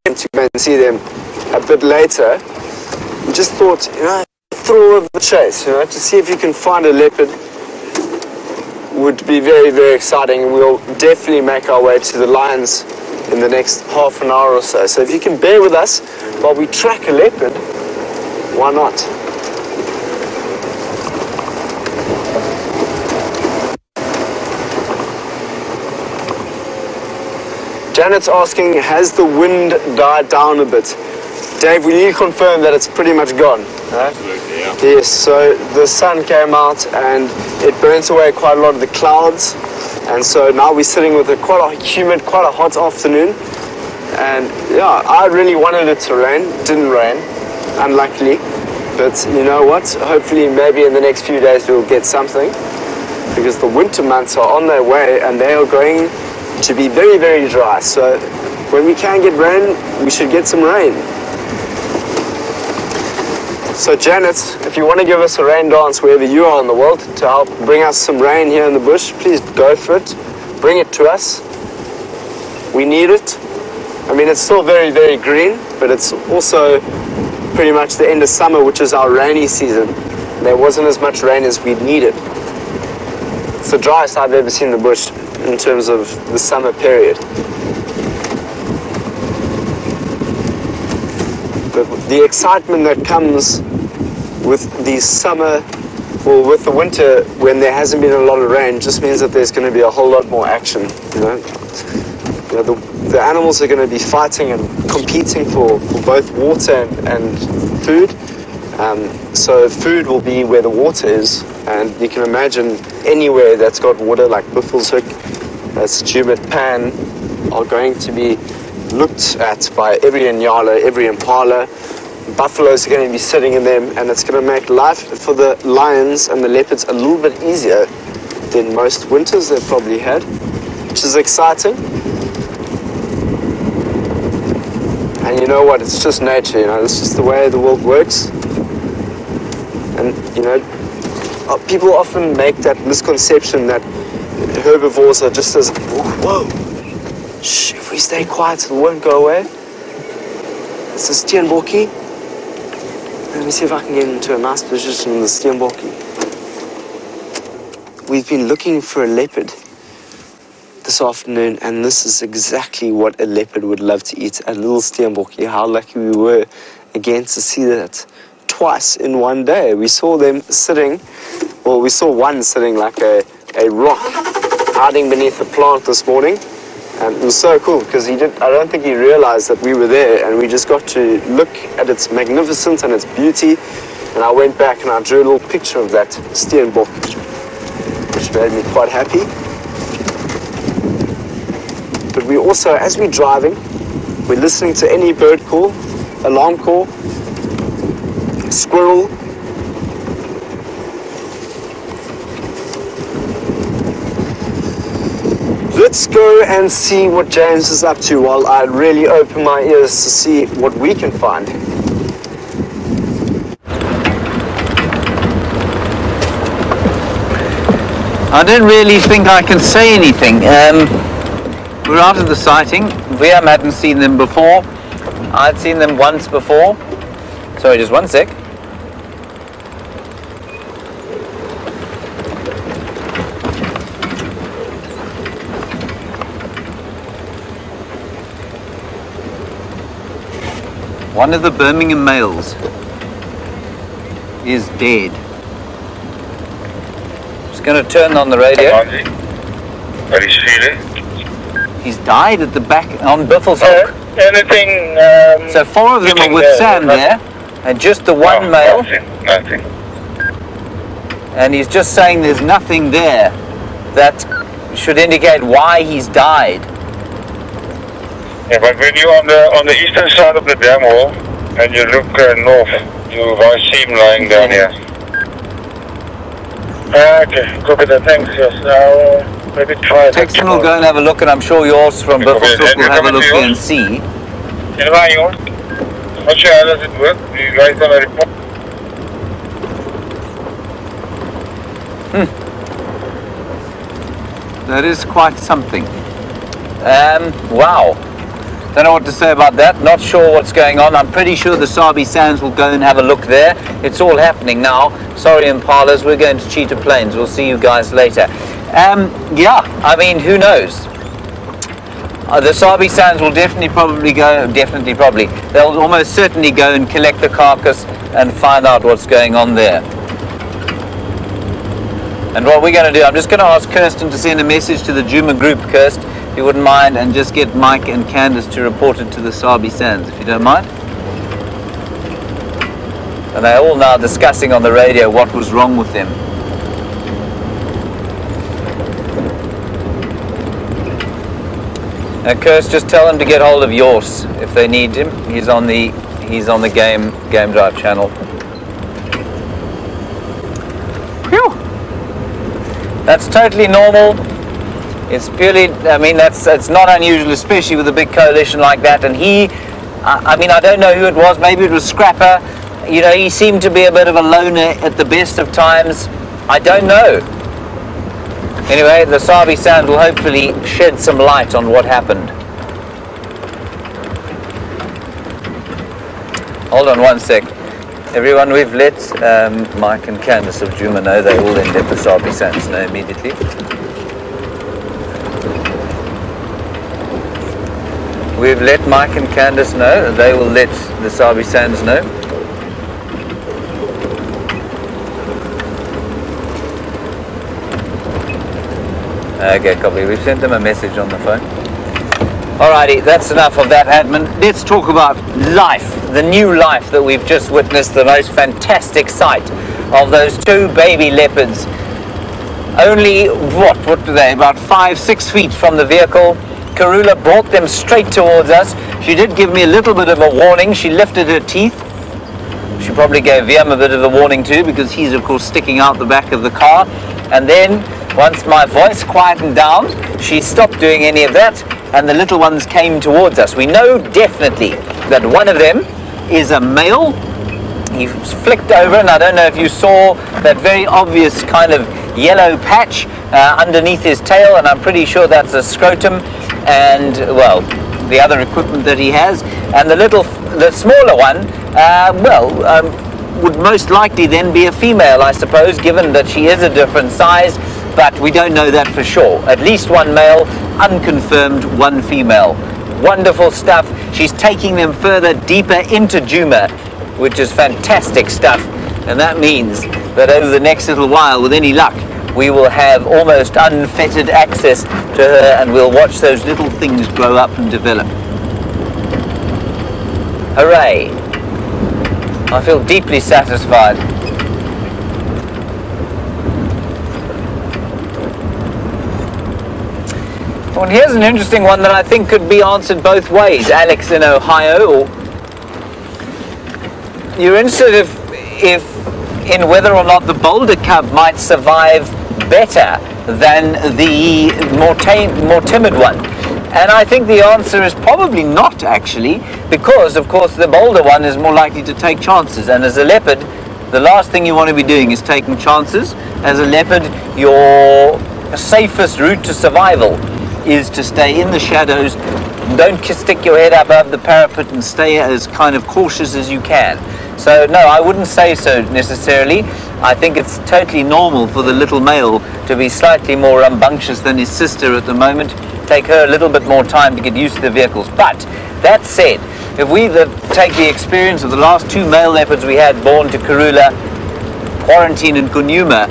to go and see them a bit later. We just thought, you know, throw of the chase, you know, to see if you can find a leopard would be very, very exciting. We'll definitely make our way to the lions in the next half an hour or so. So if you can bear with us while we track a leopard, why not? Janet's asking, has the wind died down a bit? Dave, will you confirm that it's pretty much gone? Absolutely, yeah. Yes, so the sun came out and it burnt away quite a lot of the clouds. And so now we're sitting with quite a humid, quite a hot afternoon. And yeah, I really wanted it to rain. It didn't rain, unluckily. But you know what? Hopefully maybe in the next few days we'll get something. Because the winter months are on their way and they are going to be very, very dry. So when we can get rain, we should get some rain. So Janet, if you want to give us a rain dance wherever you are in the world to help bring us some rain here in the bush, please go for it. Bring it to us. We need it. I mean, it's still very, very green, but it's also pretty much the end of summer, which is our rainy season. There wasn't as much rain as we needed. It's the driest I've ever seen the bush in terms of the summer period. But the excitement that comes with the summer, or with the winter, when there hasn't been a lot of rain, just means that there's going to be a whole lot more action. You know, the animals are going to be fighting and competing for both water and food. So food will be where the water is, and you can imagine anywhere that's got water, like Buffelshoek, that's Djuma, Pan, are going to be looked at by every Inyala, every Impala. Buffaloes are going to be sitting in them, and it's going to make life for the lions and the leopards a little bit easier than most winters they've probably had, which is exciting. And you know what, it's just nature, you know, it's just the way the world works. And, you know, people often make that misconception that herbivores are just as, whoa, shh, if we stay quiet, it won't go away. It's a steenbokkie. Let me see if I can get into a nice position in the steenbokkie. We've been looking for a leopard this afternoon, and this is exactly what a leopard would love to eat, a little steenbokkie. How lucky we were again to see that twice in one day. We saw them sitting, well, we saw one sitting like a rock, hiding beneath a plant this morning. And it was so cool because I don't think he realized that we were there, and we just got to look at its magnificence and its beauty. And I went back and I drew a little picture of that steenbok, which made me quite happy. But we also, as we're driving, we're listening to any bird call, alarm call, squirrel. Let's go and see what James is up to while I really open my ears to see what we can find. I don't really think I can say anything. We're out of the sighting. Liam hadn't seen them before. I'd seen them once before. Sorry, just one sec. One of the Birmingham males is dead. Just going to turn on the radio. What is feeling? He's died at the back on Buffelshoek. Anything? So four of them are with Sam there, and just the one male. Nothing. And he's just saying there's nothing there that should indicate why he's died. Yeah, but when you're on the eastern side of the dam wall and you look north, you will see him lying down here. Okay, copy that. Thanks. Yes, I'll maybe try. Texton will go and have a look, and I'm sure yours from Buffelshoek will have a look there and see. Not sure how does it work. Do you guys want to report? That is quite something. Wow. Don't know what to say about that. Not sure what's going on. I'm pretty sure the Sabi Sands will go and have a look there. It's all happening now. Sorry, Impalas. We're going to Cheetah Plains. We'll see you guys later. Yeah, I mean, who knows? The Sabi Sands will definitely probably go, they'll almost certainly go and collect the carcass and find out what's going on there. And what we're going to do, I'm just going to ask Kirsten to send a message to the Djuma group, Kirst, if you wouldn't mind, and just get Mike and Candace to report it to the Sabi Sands, if you don't mind. And they're all now discussing on the radio what was wrong with them. Kirst, just tell them to get hold of Yors if they need him. He's on the Game Drive channel. Phew. That's totally normal. It's purely, I mean, it's not unusual, especially with a big coalition like that. And I mean, I don't know who it was. Maybe it was Scrapper. You know, he seemed to be a bit of a loner at the best of times. I don't know. Anyway, the Sabi Sand will hopefully shed some light on what happened. Hold on one sec. Everyone, we've let Mike and Candace of Djuma know. They will then let the Sabi Sands know immediately. We've let Mike and Candace know. They will let the Sabi Sands know. Okay, copy. We've sent them a message on the phone. Alrighty, that's enough of that admin. Let's talk about life, the new life that we've just witnessed, the most fantastic sight of those two baby leopards. Only, what do they, about 5-6 feet from the vehicle. Karula brought them straight towards us. She did give me a little bit of a warning. She lifted her teeth. She probably gave Viam a bit of a warning too, because he's of course sticking out the back of the car. And then, once my voice quietened down, she stopped doing any of that, and the little ones came towards us. We know definitely that one of them is a male. He flicked over, and I don't know if you saw that very obvious kind of yellow patch underneath his tail, and I'm pretty sure that's a scrotum, and, well, the other equipment that he has. And the smaller one, would most likely then be a female, I suppose, given that she is a different size, but we don't know that for sure. At least one male, unconfirmed, one female. Wonderful stuff. She's taking them further, deeper into Djuma, which is fantastic stuff. And that means that over the next little while, with any luck, we will have almost unfettered access to her, and we'll watch those little things grow up and develop. Hooray! I feel deeply satisfied. Well, here's an interesting one that I think could be answered both ways. Alex in Ohio, you're interested if in whether or not the Boulder Cub might survive better than the more timid one. And I think the answer is probably not, actually, because, of course, the bolder one is more likely to take chances. And as a leopard, the last thing you want to be doing is taking chances. As a leopard, your safest route to survival is to stay in the shadows. Don't stick your head above the parapet, and stay as kind of cautious as you can. So, no, I wouldn't say so necessarily. I think it's totally normal for the little male to be slightly more rambunctious than his sister at the moment. Take her a little bit more time to get used to the vehicles. But that said, if we take the experience of the last two male leopards we had born to Karula, Quarantine and Djuma,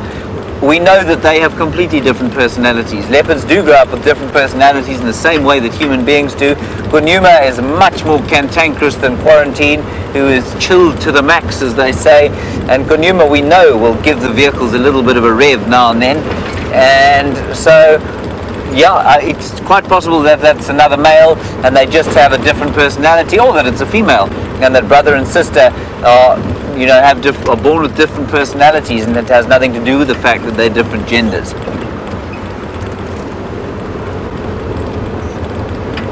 we know that they have completely different personalities. Leopards do grow up with different personalities in the same way that human beings do. Djuma is much more cantankerous than Quarantine, who is chilled to the max, as they say. And Djuma, we know, will give the vehicles a little bit of a rev now and then. And so, yeah, it's quite possible that that's another male and they just have a different personality, or that it's a female and that brother and sister are, you know, are born with different personalities, and it has nothing to do with the fact that they're different genders.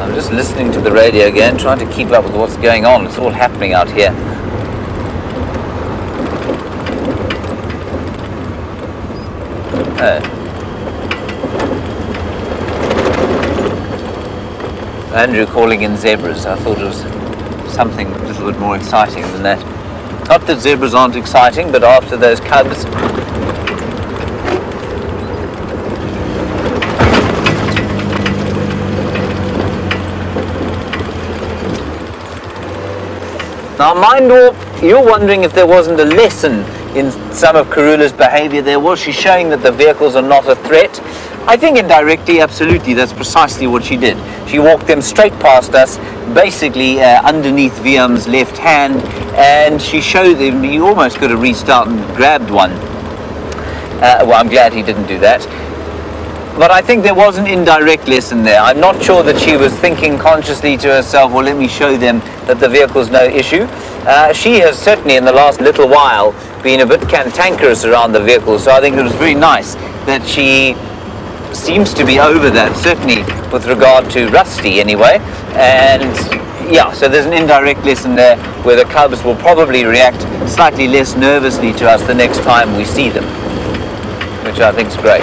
I'm just just listening to the radio again, trying to keep up with what's going on. It's all happening out here. Andrew calling in zebras. I thought it was something a little bit more exciting than that. Not that zebras aren't exciting, but after those cubs, now, mind you, you're wondering if there wasn't a lesson in some of Karula's behavior there. Was she showing that the vehicles are not a threat? I think indirectly, absolutely, that's precisely what she did. She walked them straight past us, basically underneath Viam's left hand, and she showed them, he almost could have reached out and grabbed one. Well, I'm glad he didn't do that. But I think there was an indirect lesson there. I'm not sure that she was thinking consciously to herself, well, let me show them that the vehicle's no issue. She has certainly in the last little while been a bit cantankerous around the vehicle, so I think it was very nice that she seems to be over that, certainly with regard to Rusty anyway. And yeah, so there's an indirect lesson there where the cubs will probably react slightly less nervously to us the next time we see them, which I think is great.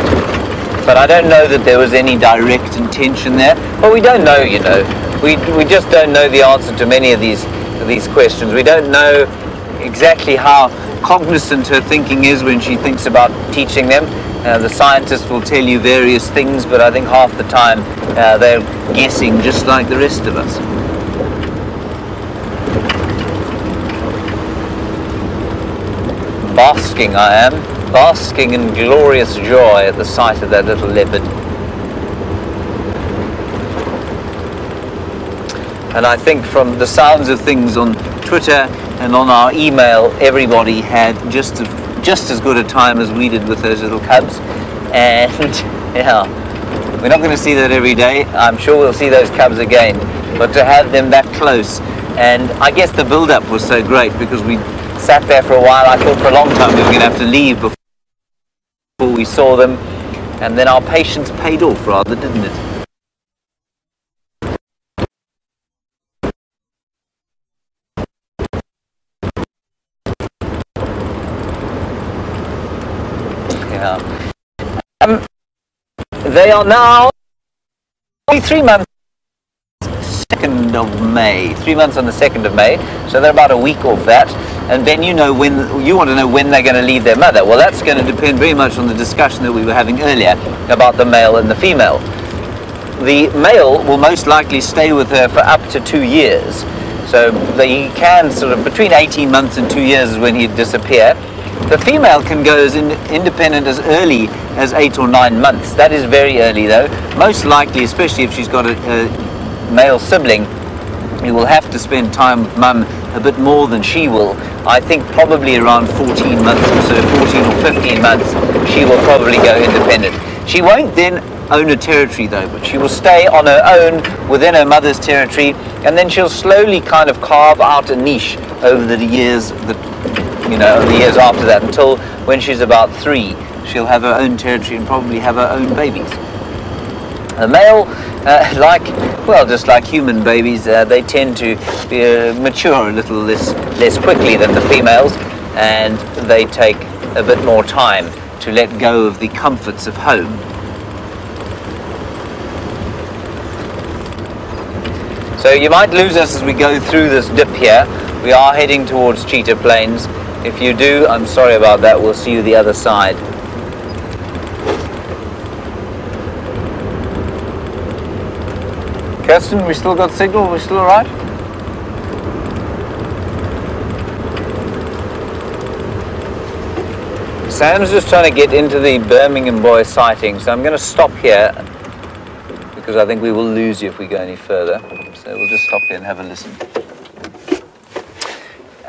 But I don't know that there was any direct intention there. But we don't know, you know. We just don't know the answer to many of these questions. We don't know exactly how cognizant her thinking is when she thinks about teaching them. The scientists will tell you various things, but I think half the time they're guessing just like the rest of us. Basking I am. Basking in glorious joy at the sight of that little leopard. And I think from the sounds of things on Twitter and on our email, everybody had just as good a time as we did with those little cubs. And yeah, we're not going to see that every day. I'm sure we'll see those cubs again. But to have them that close, and I guess the build-up was so great because we sat there for a while. I thought for a long time we were going to have to leave before we saw them, and then our patience paid off rather, didn't it? Yeah. They are now 3 months. 2nd of May. 3 months on the 2nd of May, so they're about a week off that. And then you know when you want to know when they're going to leave their mother. Well, that's going to depend very much on the discussion that we were having earlier about the male and the female. The male will most likely stay with her for up to 2 years. So he can sort of between 18 months and 2 years is when he'd disappear. The female can go as independent as early as 8 or 9 months. That is very early though. Most likely, especially if she's got a male sibling, you will have to spend time with mum a bit more than she will. I think probably around 14 months or so, 14 or 15 months, she will probably go independent. She won't then own a territory though, but she will stay on her own within her mother's territory, and then she'll slowly kind of carve out a niche over the years that, you know, the years after that, until when she's about 3, she'll have her own territory and probably have her own babies. The male, just like human babies, they tend to mature a little less quickly than the females, and they take a bit more time to let go of the comforts of home. So you might lose us as we go through this dip here. We are heading towards Cheetah Plains. If you do, I'm sorry about that. We'll see you the other side. Kirsten, we still got signal? We're still alright? Sam's just trying to get into the Birmingham Boy sighting, so I'm going to stop here because I think we will lose you if we go any further. So we'll just stop here and have a listen.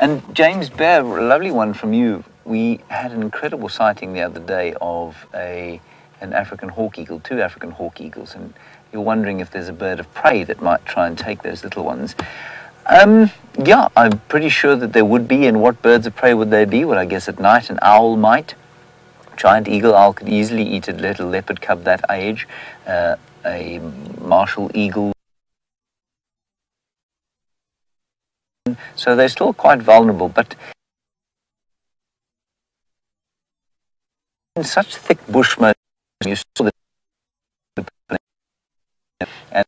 And James Bear, a lovely one from you. We had an incredible sighting the other day of an African hawk eagle, 2 African hawk eagles, and you're wondering if there's a bird of prey that might try and take those little ones. Yeah, I'm pretty sure that there would be. And what birds of prey would they be? Well, I guess at night an owl might. Giant eagle owl could easily eat a little leopard cub that age. A martial eagle afternoon, so they're still quite vulnerable. But in such thick bush mode, you saw the and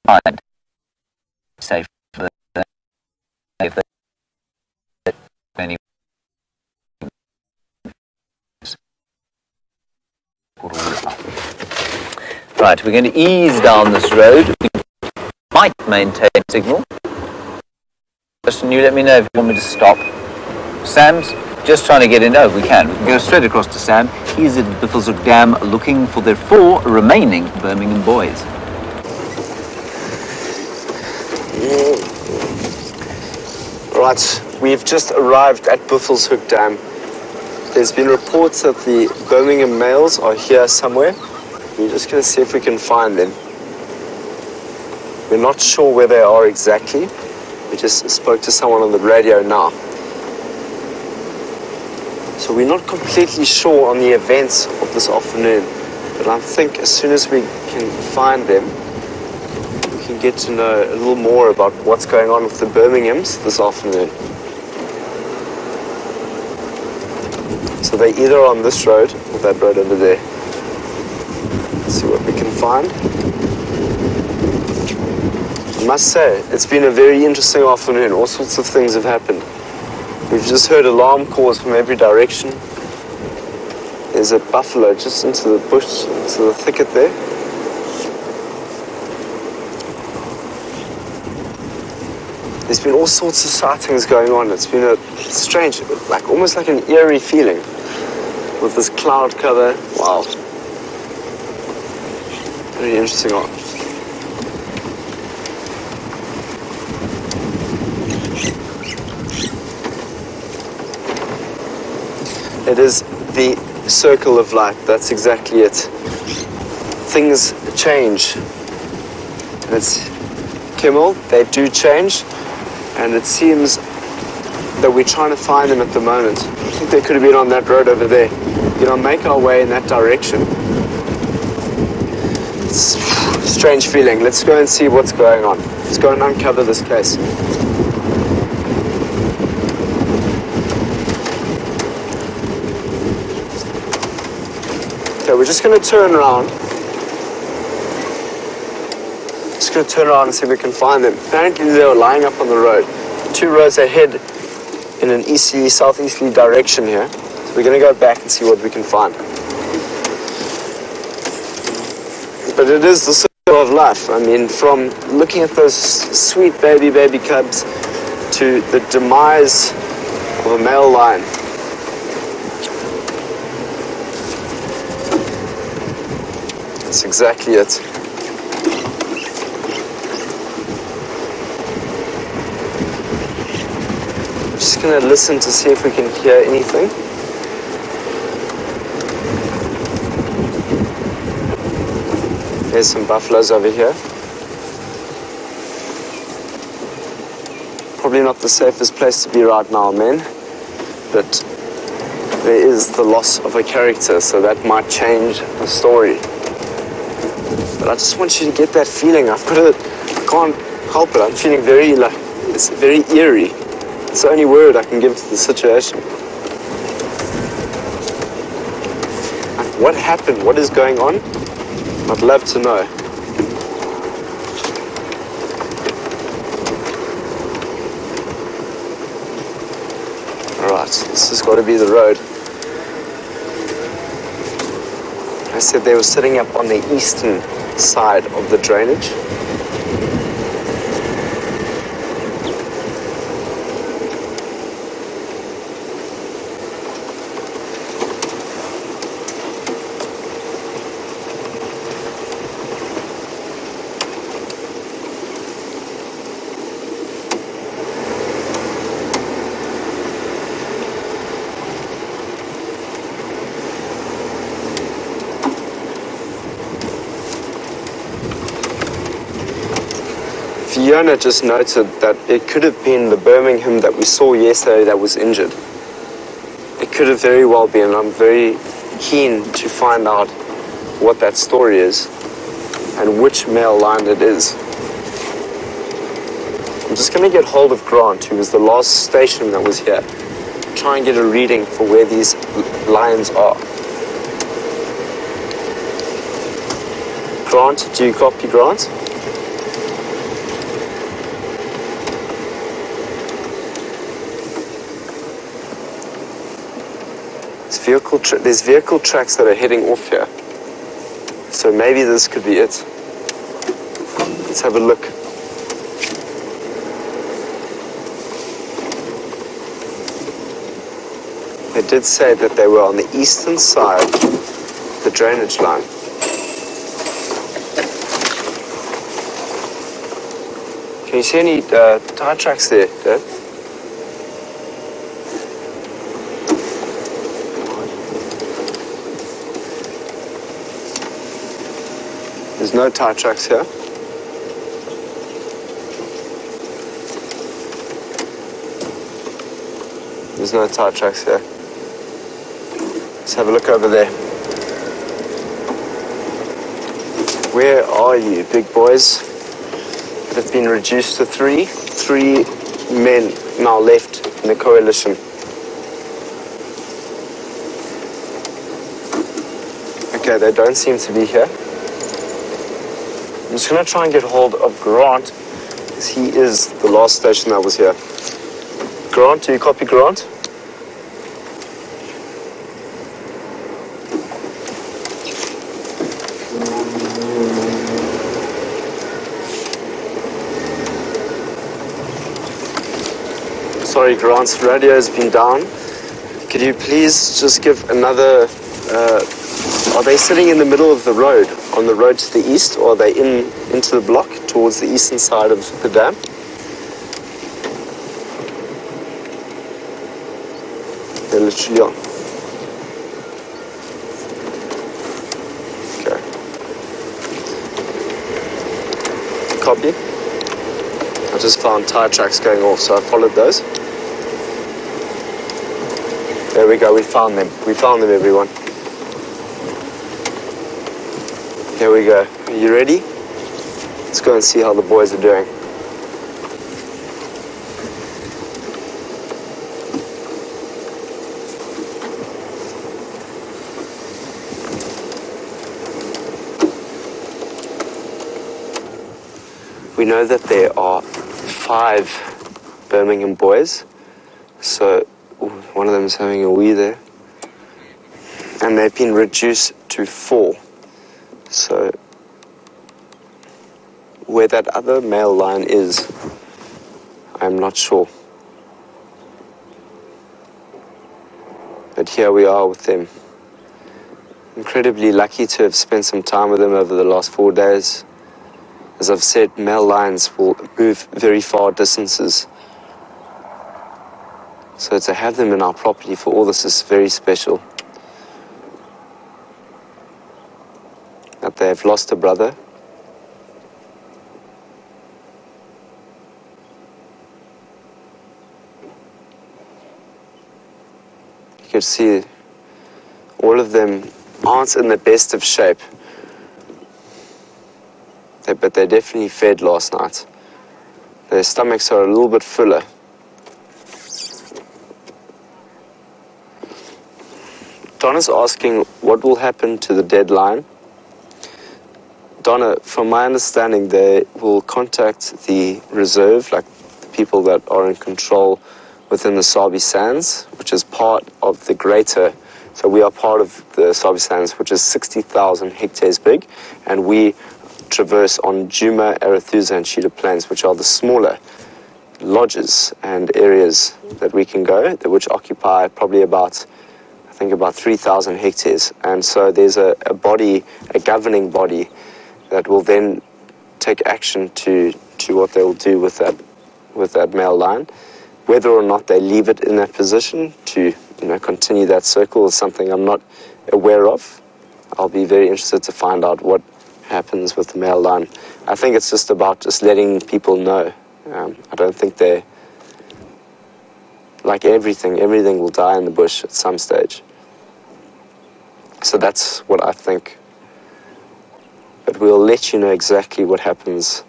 find safe for the any right, we're going to ease down this road. We might maintain signal. Justin, you let me know if you want me to stop. Sam's just trying to get in. Oh, we can. We can go straight across to Sam. He's at Buffelshoek Dam looking for their 4 remaining Birmingham boys. Right, we've just arrived at Buffelshoek Dam. There's been reports that the Birmingham males are here somewhere. We're just going to see if we can find them. We're not sure where they are exactly. We just spoke to someone on the radio now. So we're not completely sure on the events of this afternoon, but I think as soon as we can find them, we can get to know a little more about what's going on with the Birminghams this afternoon. So they're either on this road or that road over there. Let's see what we can find. I must say, it's been a very interesting afternoon. All sorts of things have happened. We've just heard alarm calls from every direction. There's a buffalo just into the bush, into the thicket there. There's been all sorts of sightings going on. It's been a strange, like almost like an eerie feeling with this cloud cover. Wow. Very interesting. It is the circle of life. That's exactly it. Things change. And it's Kimmel, they do change. And it seems that we're trying to find them at the moment. I think they could have been on that road over there. You know, make our way in that direction. It's a strange feeling. Let's go and see what's going on. Let's go and uncover this case. Okay, we're just going to turn around. Just going to turn around and see if we can find them. Apparently they were lying up on the road. 2 roads ahead in an easterly, southeasterly direction here. So we're going to go back and see what we can find. But it is the circle of life. I mean, from looking at those sweet baby cubs to the demise of a male lion. That's exactly it. Just going to listen to see if we can hear anything. There's some buffaloes over here. Probably not the safest place to be right now, men. But there is the loss of a character, so that might change the story. But I just want you to get that feeling. I can't help it. I'm feeling it's very eerie. It's the only word I can give to the situation. Like, what happened? What is going on? I'd love to know. Alright, this has got to be the road. I said they were sitting up on the eastern side of the drainage. Fiona just noted that it could have been the Birmingham that we saw yesterday that was injured. It could have very well been. I'm very keen to find out what that story is and which male lion it is. I'm just going to get hold of Grant, who was the last station that was here. Try and get a reading for where these lions are. Grant, do you copy, Grant? There's vehicle tracks that are heading off here. So maybe this could be it. Let's have a look. They did say that they were on the eastern side of the drainage line. Can you see any tire tracks there, Dad? There's no tire tracks here. There's no tire tracks here. Let's have a look over there. Where are you, big boys? They've been reduced to three men now left in the coalition. Okay, they don't seem to be here. I'm just going to try and get hold of Grant, because he is the last station that was here. Grant, do you copy, Grant? Sorry, Grant's radio has been down. Could you please just give another... are they sitting in the middle of the road, on the road to the east, or are they into the block towards the eastern side of the dam? They're literally on. Okay. Copy. I just found tire tracks going off, so I followed those. There we go, we found them. We found them, everyone. Here we go. Are you ready? Let's go and see how the boys are doing. We know that there are 5 Birmingham boys. So one of them is having a wee there. And they've been reduced to 4. So where that other male lion is, I'm not sure. But here we are with them. Incredibly lucky to have spent some time with them over the last 4 days. As I've said, male lions will move very far distances. So to have them in our property for all this is very special. That they've lost a brother. You can see all of them aren't in the best of shape. But they definitely fed last night. Their stomachs are a little bit fuller. Donna's asking what will happen to the dead lion. Donna, from my understanding, they will contact the reserve, like the people that are in control within the Sabi Sands, which is part of the greater. So we are part of the Sabi Sands, which is 60,000 hectares big, and we traverse on Djuma, Arathusa, and Cheetah plains, which are the smaller lodges and areas that we can go, which occupy probably about 3,000 hectares. And so there's a body, a governing body, that will then take action to what they will do with that male lion. Whether or not they leave it in that position to continue that circle is something I'm not aware of. I'll be very interested to find out what happens with the male lion. I think it's just about just letting people know. I don't think they're like everything will die in the bush at some stage. So that's what I think but we'll let you know exactly what happens.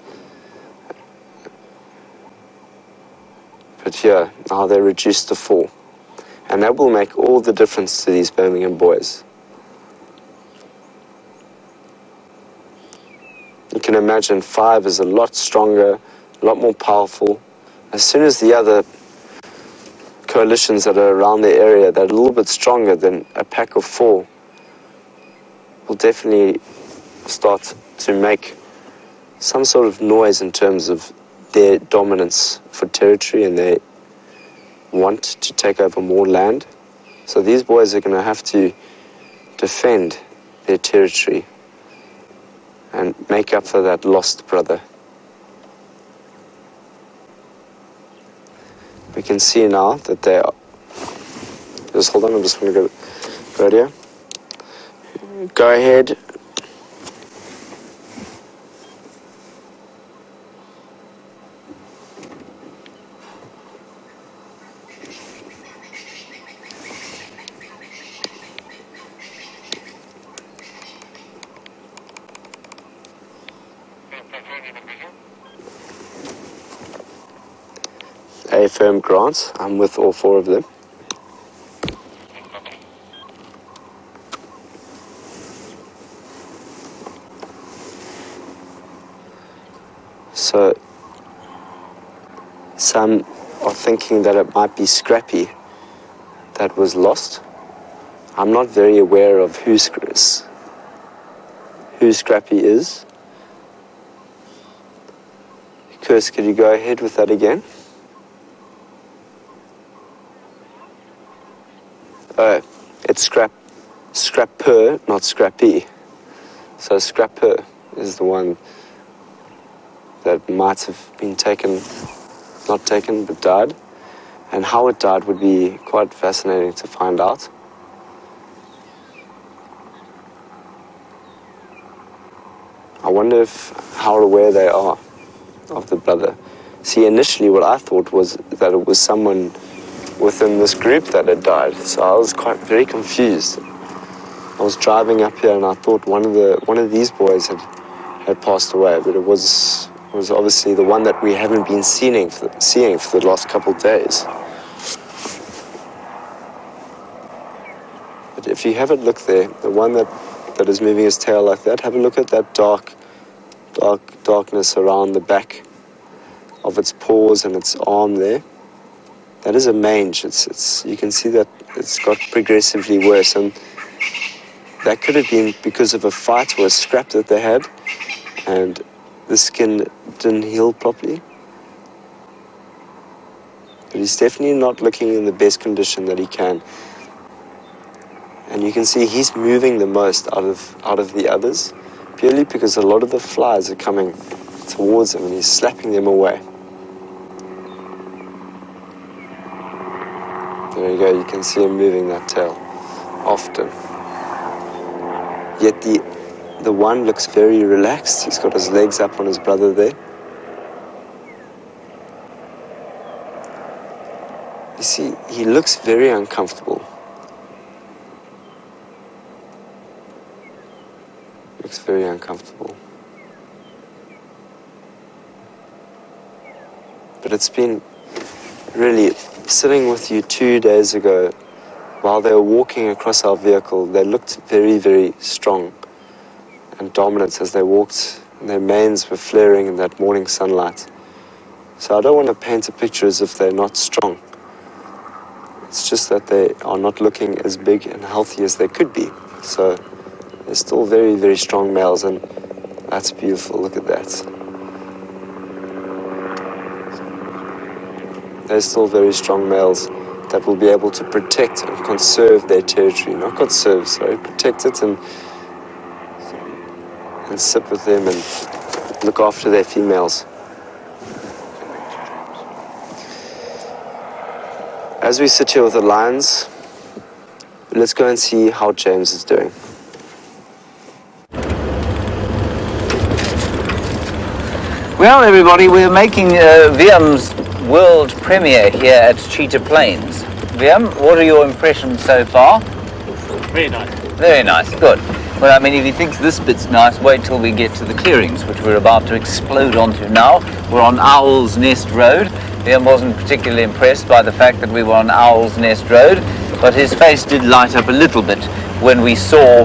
But here, now they're reduced to 4. And that will make all the difference to these Birmingham boys. You can imagine 5 is a lot stronger, a lot more powerful. As soon as the other coalitions that are around the area that are a little bit stronger than a pack of 4 will definitely start to make some sort of noise in terms of their dominance for territory, and they want to take over more land. So these boys are going to have to defend their territory and make up for that lost brother. We can see now that they are... Just hold on, I'm just going to go right here. Go ahead. A firm grant. I'm with all 4 of them. So some are thinking that it might be Scrappy that was lost. I'm not very aware of who Scrappy is. Chris, could you go ahead with that again? It's Scrapper, not Scrappy. So Scrapper is the one that might have been taken, not taken, but died. And how it died would be quite fascinating to find out. I wonder how aware they are of the brother. See, initially what I thought was that it was someone within this group that had died, so I was very confused. I was driving up here and I thought one of these boys had passed away, but it was obviously the one that we haven't been seeing for the last couple of days. But if you have a look there, the one that is moving his tail like that, have a look at that darkness around the back of its paws and its arm there. That is a mange. You can see that it's got progressively worse, and that could have been because of a fight or a scrap that they had, and the skin didn't heal properly. But he's definitely not looking in the best condition that he can. And you can see he's moving the most out of the others, purely because a lot of the flies are coming towards him and he's slapping them away. There you go, you can see him moving that tail often. Yet the one looks very relaxed. He's got his legs up on his brother there. You see, he looks very uncomfortable. Looks very uncomfortable. But it's been really sitting with you 2 days ago while they were walking across our vehicle. They looked very, very strong and dominant as they walked, and their manes were flaring in that morning sunlight. So I don't want to paint a picture as if they're not strong. It's just that they are not looking as big and healthy as they could be. So they're still very, very strong males, and that's beautiful. Look at that. They're still very strong males that will be able to protect and conserve their territory. Not conserve, sorry, protect it and sit with them and look after their females. As we sit here with the lions, let's go and see how James is doing. Well, everybody, we're making Wiam's world premiere here at Cheetah Plains. Wiam, what are your impressions so far? Very nice. Very nice, good. Well, I mean, if he thinks this bit's nice, wait till we get to the clearings, which we're about to explode onto now. We're on Owl's Nest Road. Liam wasn't particularly impressed by the fact that we were on Owl's Nest Road, but his face did light up a little bit when we saw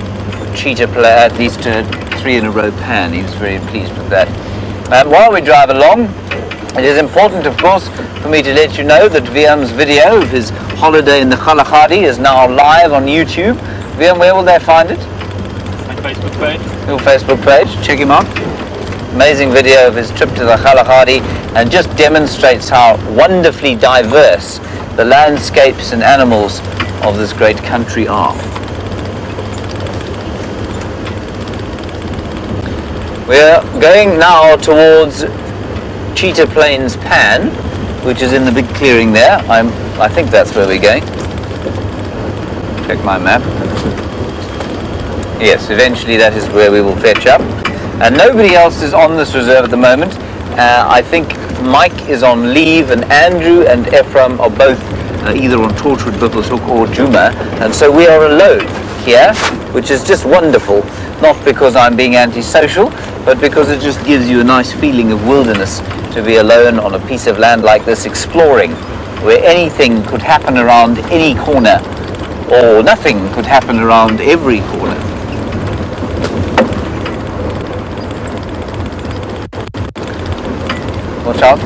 Cheetah play at least a 3 in a row pan. He was very pleased with that. While we drive along, it is important, of course, for me to let you know that Viam's video of his holiday in the Kalahari is now live on YouTube. Viam, where will they find it? My Facebook page. Your Facebook page, check him out. Amazing video of his trip to the Kalahari, and just demonstrates how wonderfully diverse the landscapes and animals of this great country are. We're going now towards Cheetah Plains Pan, which is in the big clearing there. I think that's where we're going. Check my map. Yes, eventually that is where we will fetch up. And nobody else is on this reserve at the moment. I think Mike is on leave, and Andrew and Ephraim are both either on Torchwood, Bibbleshoek or Djuma. And so we are alone here, which is just wonderful. Not because I'm being antisocial, but because it just gives you a nice feeling of wilderness to be alone on a piece of land like this, exploring, where anything could happen around any corner, or nothing could happen around every corner. Watch out.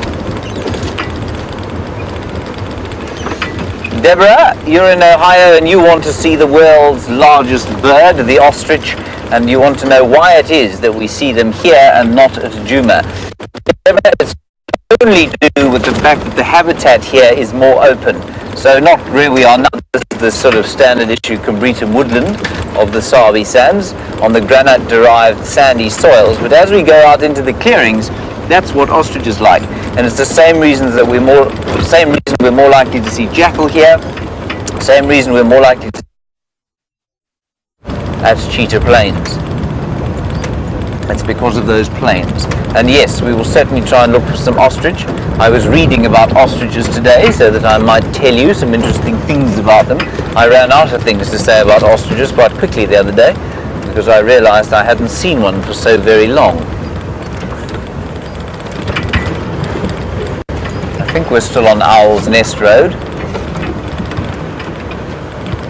Deborah, you're in Ohio and you want to see the world's largest bird, the ostrich, and you want to know why it is that we see them here and not at Djuma. It's only to do with the fact that the habitat here is more open. So not where we are now, this is the sort of standard issue Cambritum woodland of the Sabi sands on the granite-derived sandy soils, but as we go out into the clearings, that's what ostrich is like, and it's the same reason that we're more likely to see jackal here. Same reason we're more likely to at Cheetah Plains. It's because of those plains. And yes, we will certainly try and look for some ostrich. I was reading about ostriches today so that I might tell you some interesting things about them. I ran out of things to say about ostriches quite quickly the other day because I realized I hadn't seen one for so very long. I think we're still on Owl's Nest Road.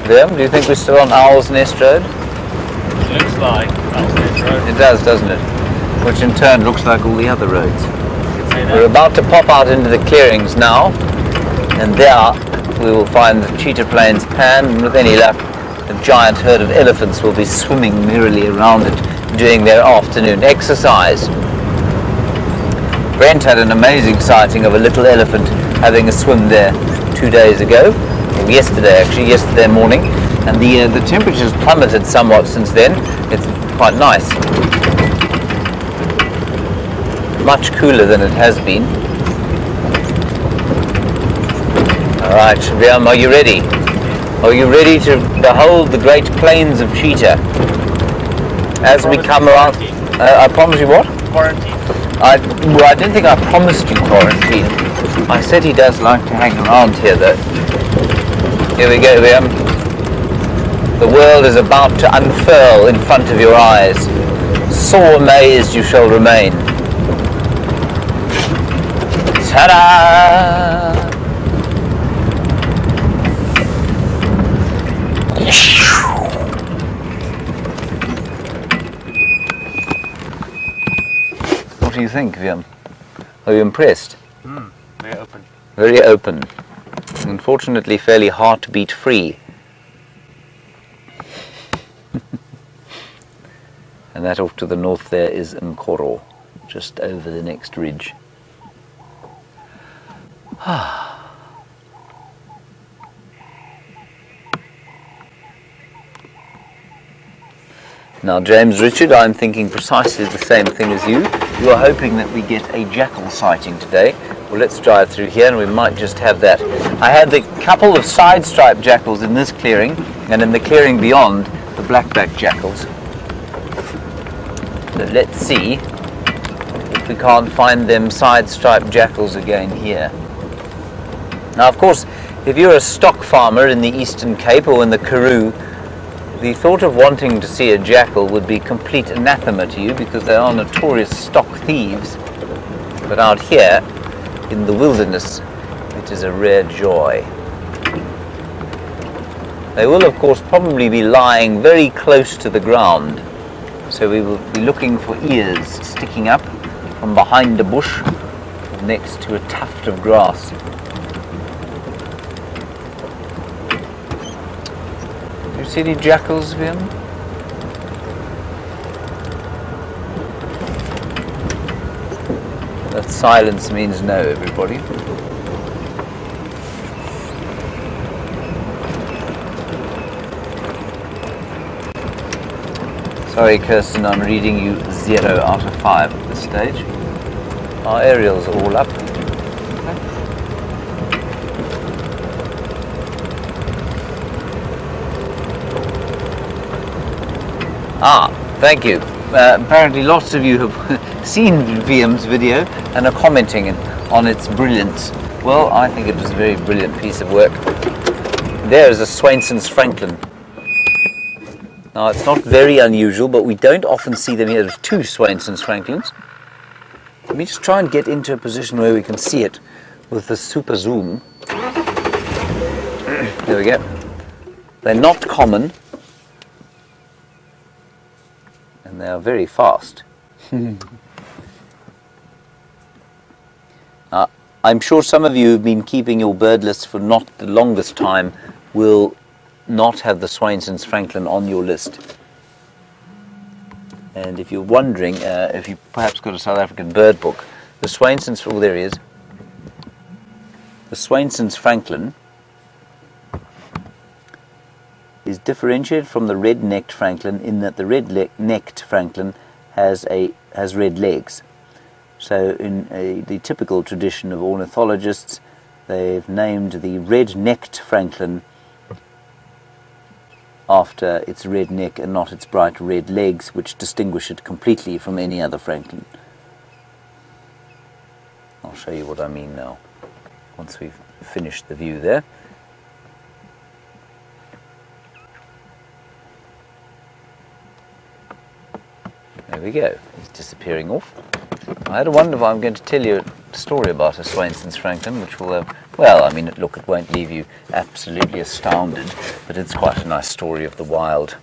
Liam, do you think we're still on Owl's Nest Road? It looks like Owl's Nest Road. It does, doesn't it? Which in turn looks like all the other roads. We're about to pop out into the clearings now, and there we will find the Cheetah Plains Pan, and with any luck, a giant herd of elephants will be swimming merrily around it, doing their afternoon exercise. Brent had an amazing sighting of a little elephant having a swim there 2 days ago, or yesterday morning, and the temperature's plummeted somewhat since then. It's quite nice. Much cooler than it has been. Alright, Riam, are you ready? Are you ready to behold the great plains of Cheetah? As we come around... I promise you what? Quarantine. I didn't think I promised you quarantine. I said he does like to hang around here though. Here we go, Liam. The world is about to unfurl in front of your eyes. Sore amazed you shall remain. Ta-da! What do you think, Viam? Are you impressed? Very open. Very open. Unfortunately, fairly heartbeat free. And that off to the north there is Nkoro, just over the next ridge. Now, James Richard, I'm thinking precisely the same thing as you. You are hoping that we get a jackal sighting today. Well, let's drive through here and we might just have that. I had a couple of side-striped jackals in this clearing, and in the clearing beyond, the black-backed jackals. So let's see if we can't find them side-striped jackals again here. Now, of course, if you're a stock farmer in the Eastern Cape or in the Karoo, The thought of wanting to see a jackal would be complete anathema to you because they are notorious stock thieves. But out here, in the wilderness, it is a rare joy. They will, of course, probably be lying very close to the ground. So we will be looking for ears sticking up from behind a bush next to a tuft of grass. Do you see any jackals, Vian? That silence means no, everybody. Sorry, Kirsten, I'm reading you 0 out of 5 at this stage. Our aerials are all up. Ah, thank you. Apparently lots of you have seen VM's video and are commenting on its brilliance. Well, I think it was a very brilliant piece of work. There is a Swainson's Franklin. Now, it's not very unusual, but we don't often see them here. There's 2 Swainson's Franklins. Let me just try and get into a position where we can see it with the super zoom. There we go. They're not common, and they are very fast. I'm sure some of you who've been keeping your bird lists for not the longest time will not have the Swainson's Franklin on your list. And if you're wondering if you perhaps got a South African bird book, the Swainson's, oh there he is, the Swainson's Franklin is differentiated from the red-necked Franklin in that the red-necked Franklin has red legs. So in the typical tradition of ornithologists, they've named the red-necked Franklin after its red neck and not its bright red legs, which distinguish it completely from any other Franklin. I'll show you what I mean now, once we've finished the view there. There we go, he's disappearing off. I had a wonder if I'm going to tell you a story about a Swainson's Franklin, which will, well, I mean, look, it won't leave you absolutely astounded, but it's quite a nice story of the wild.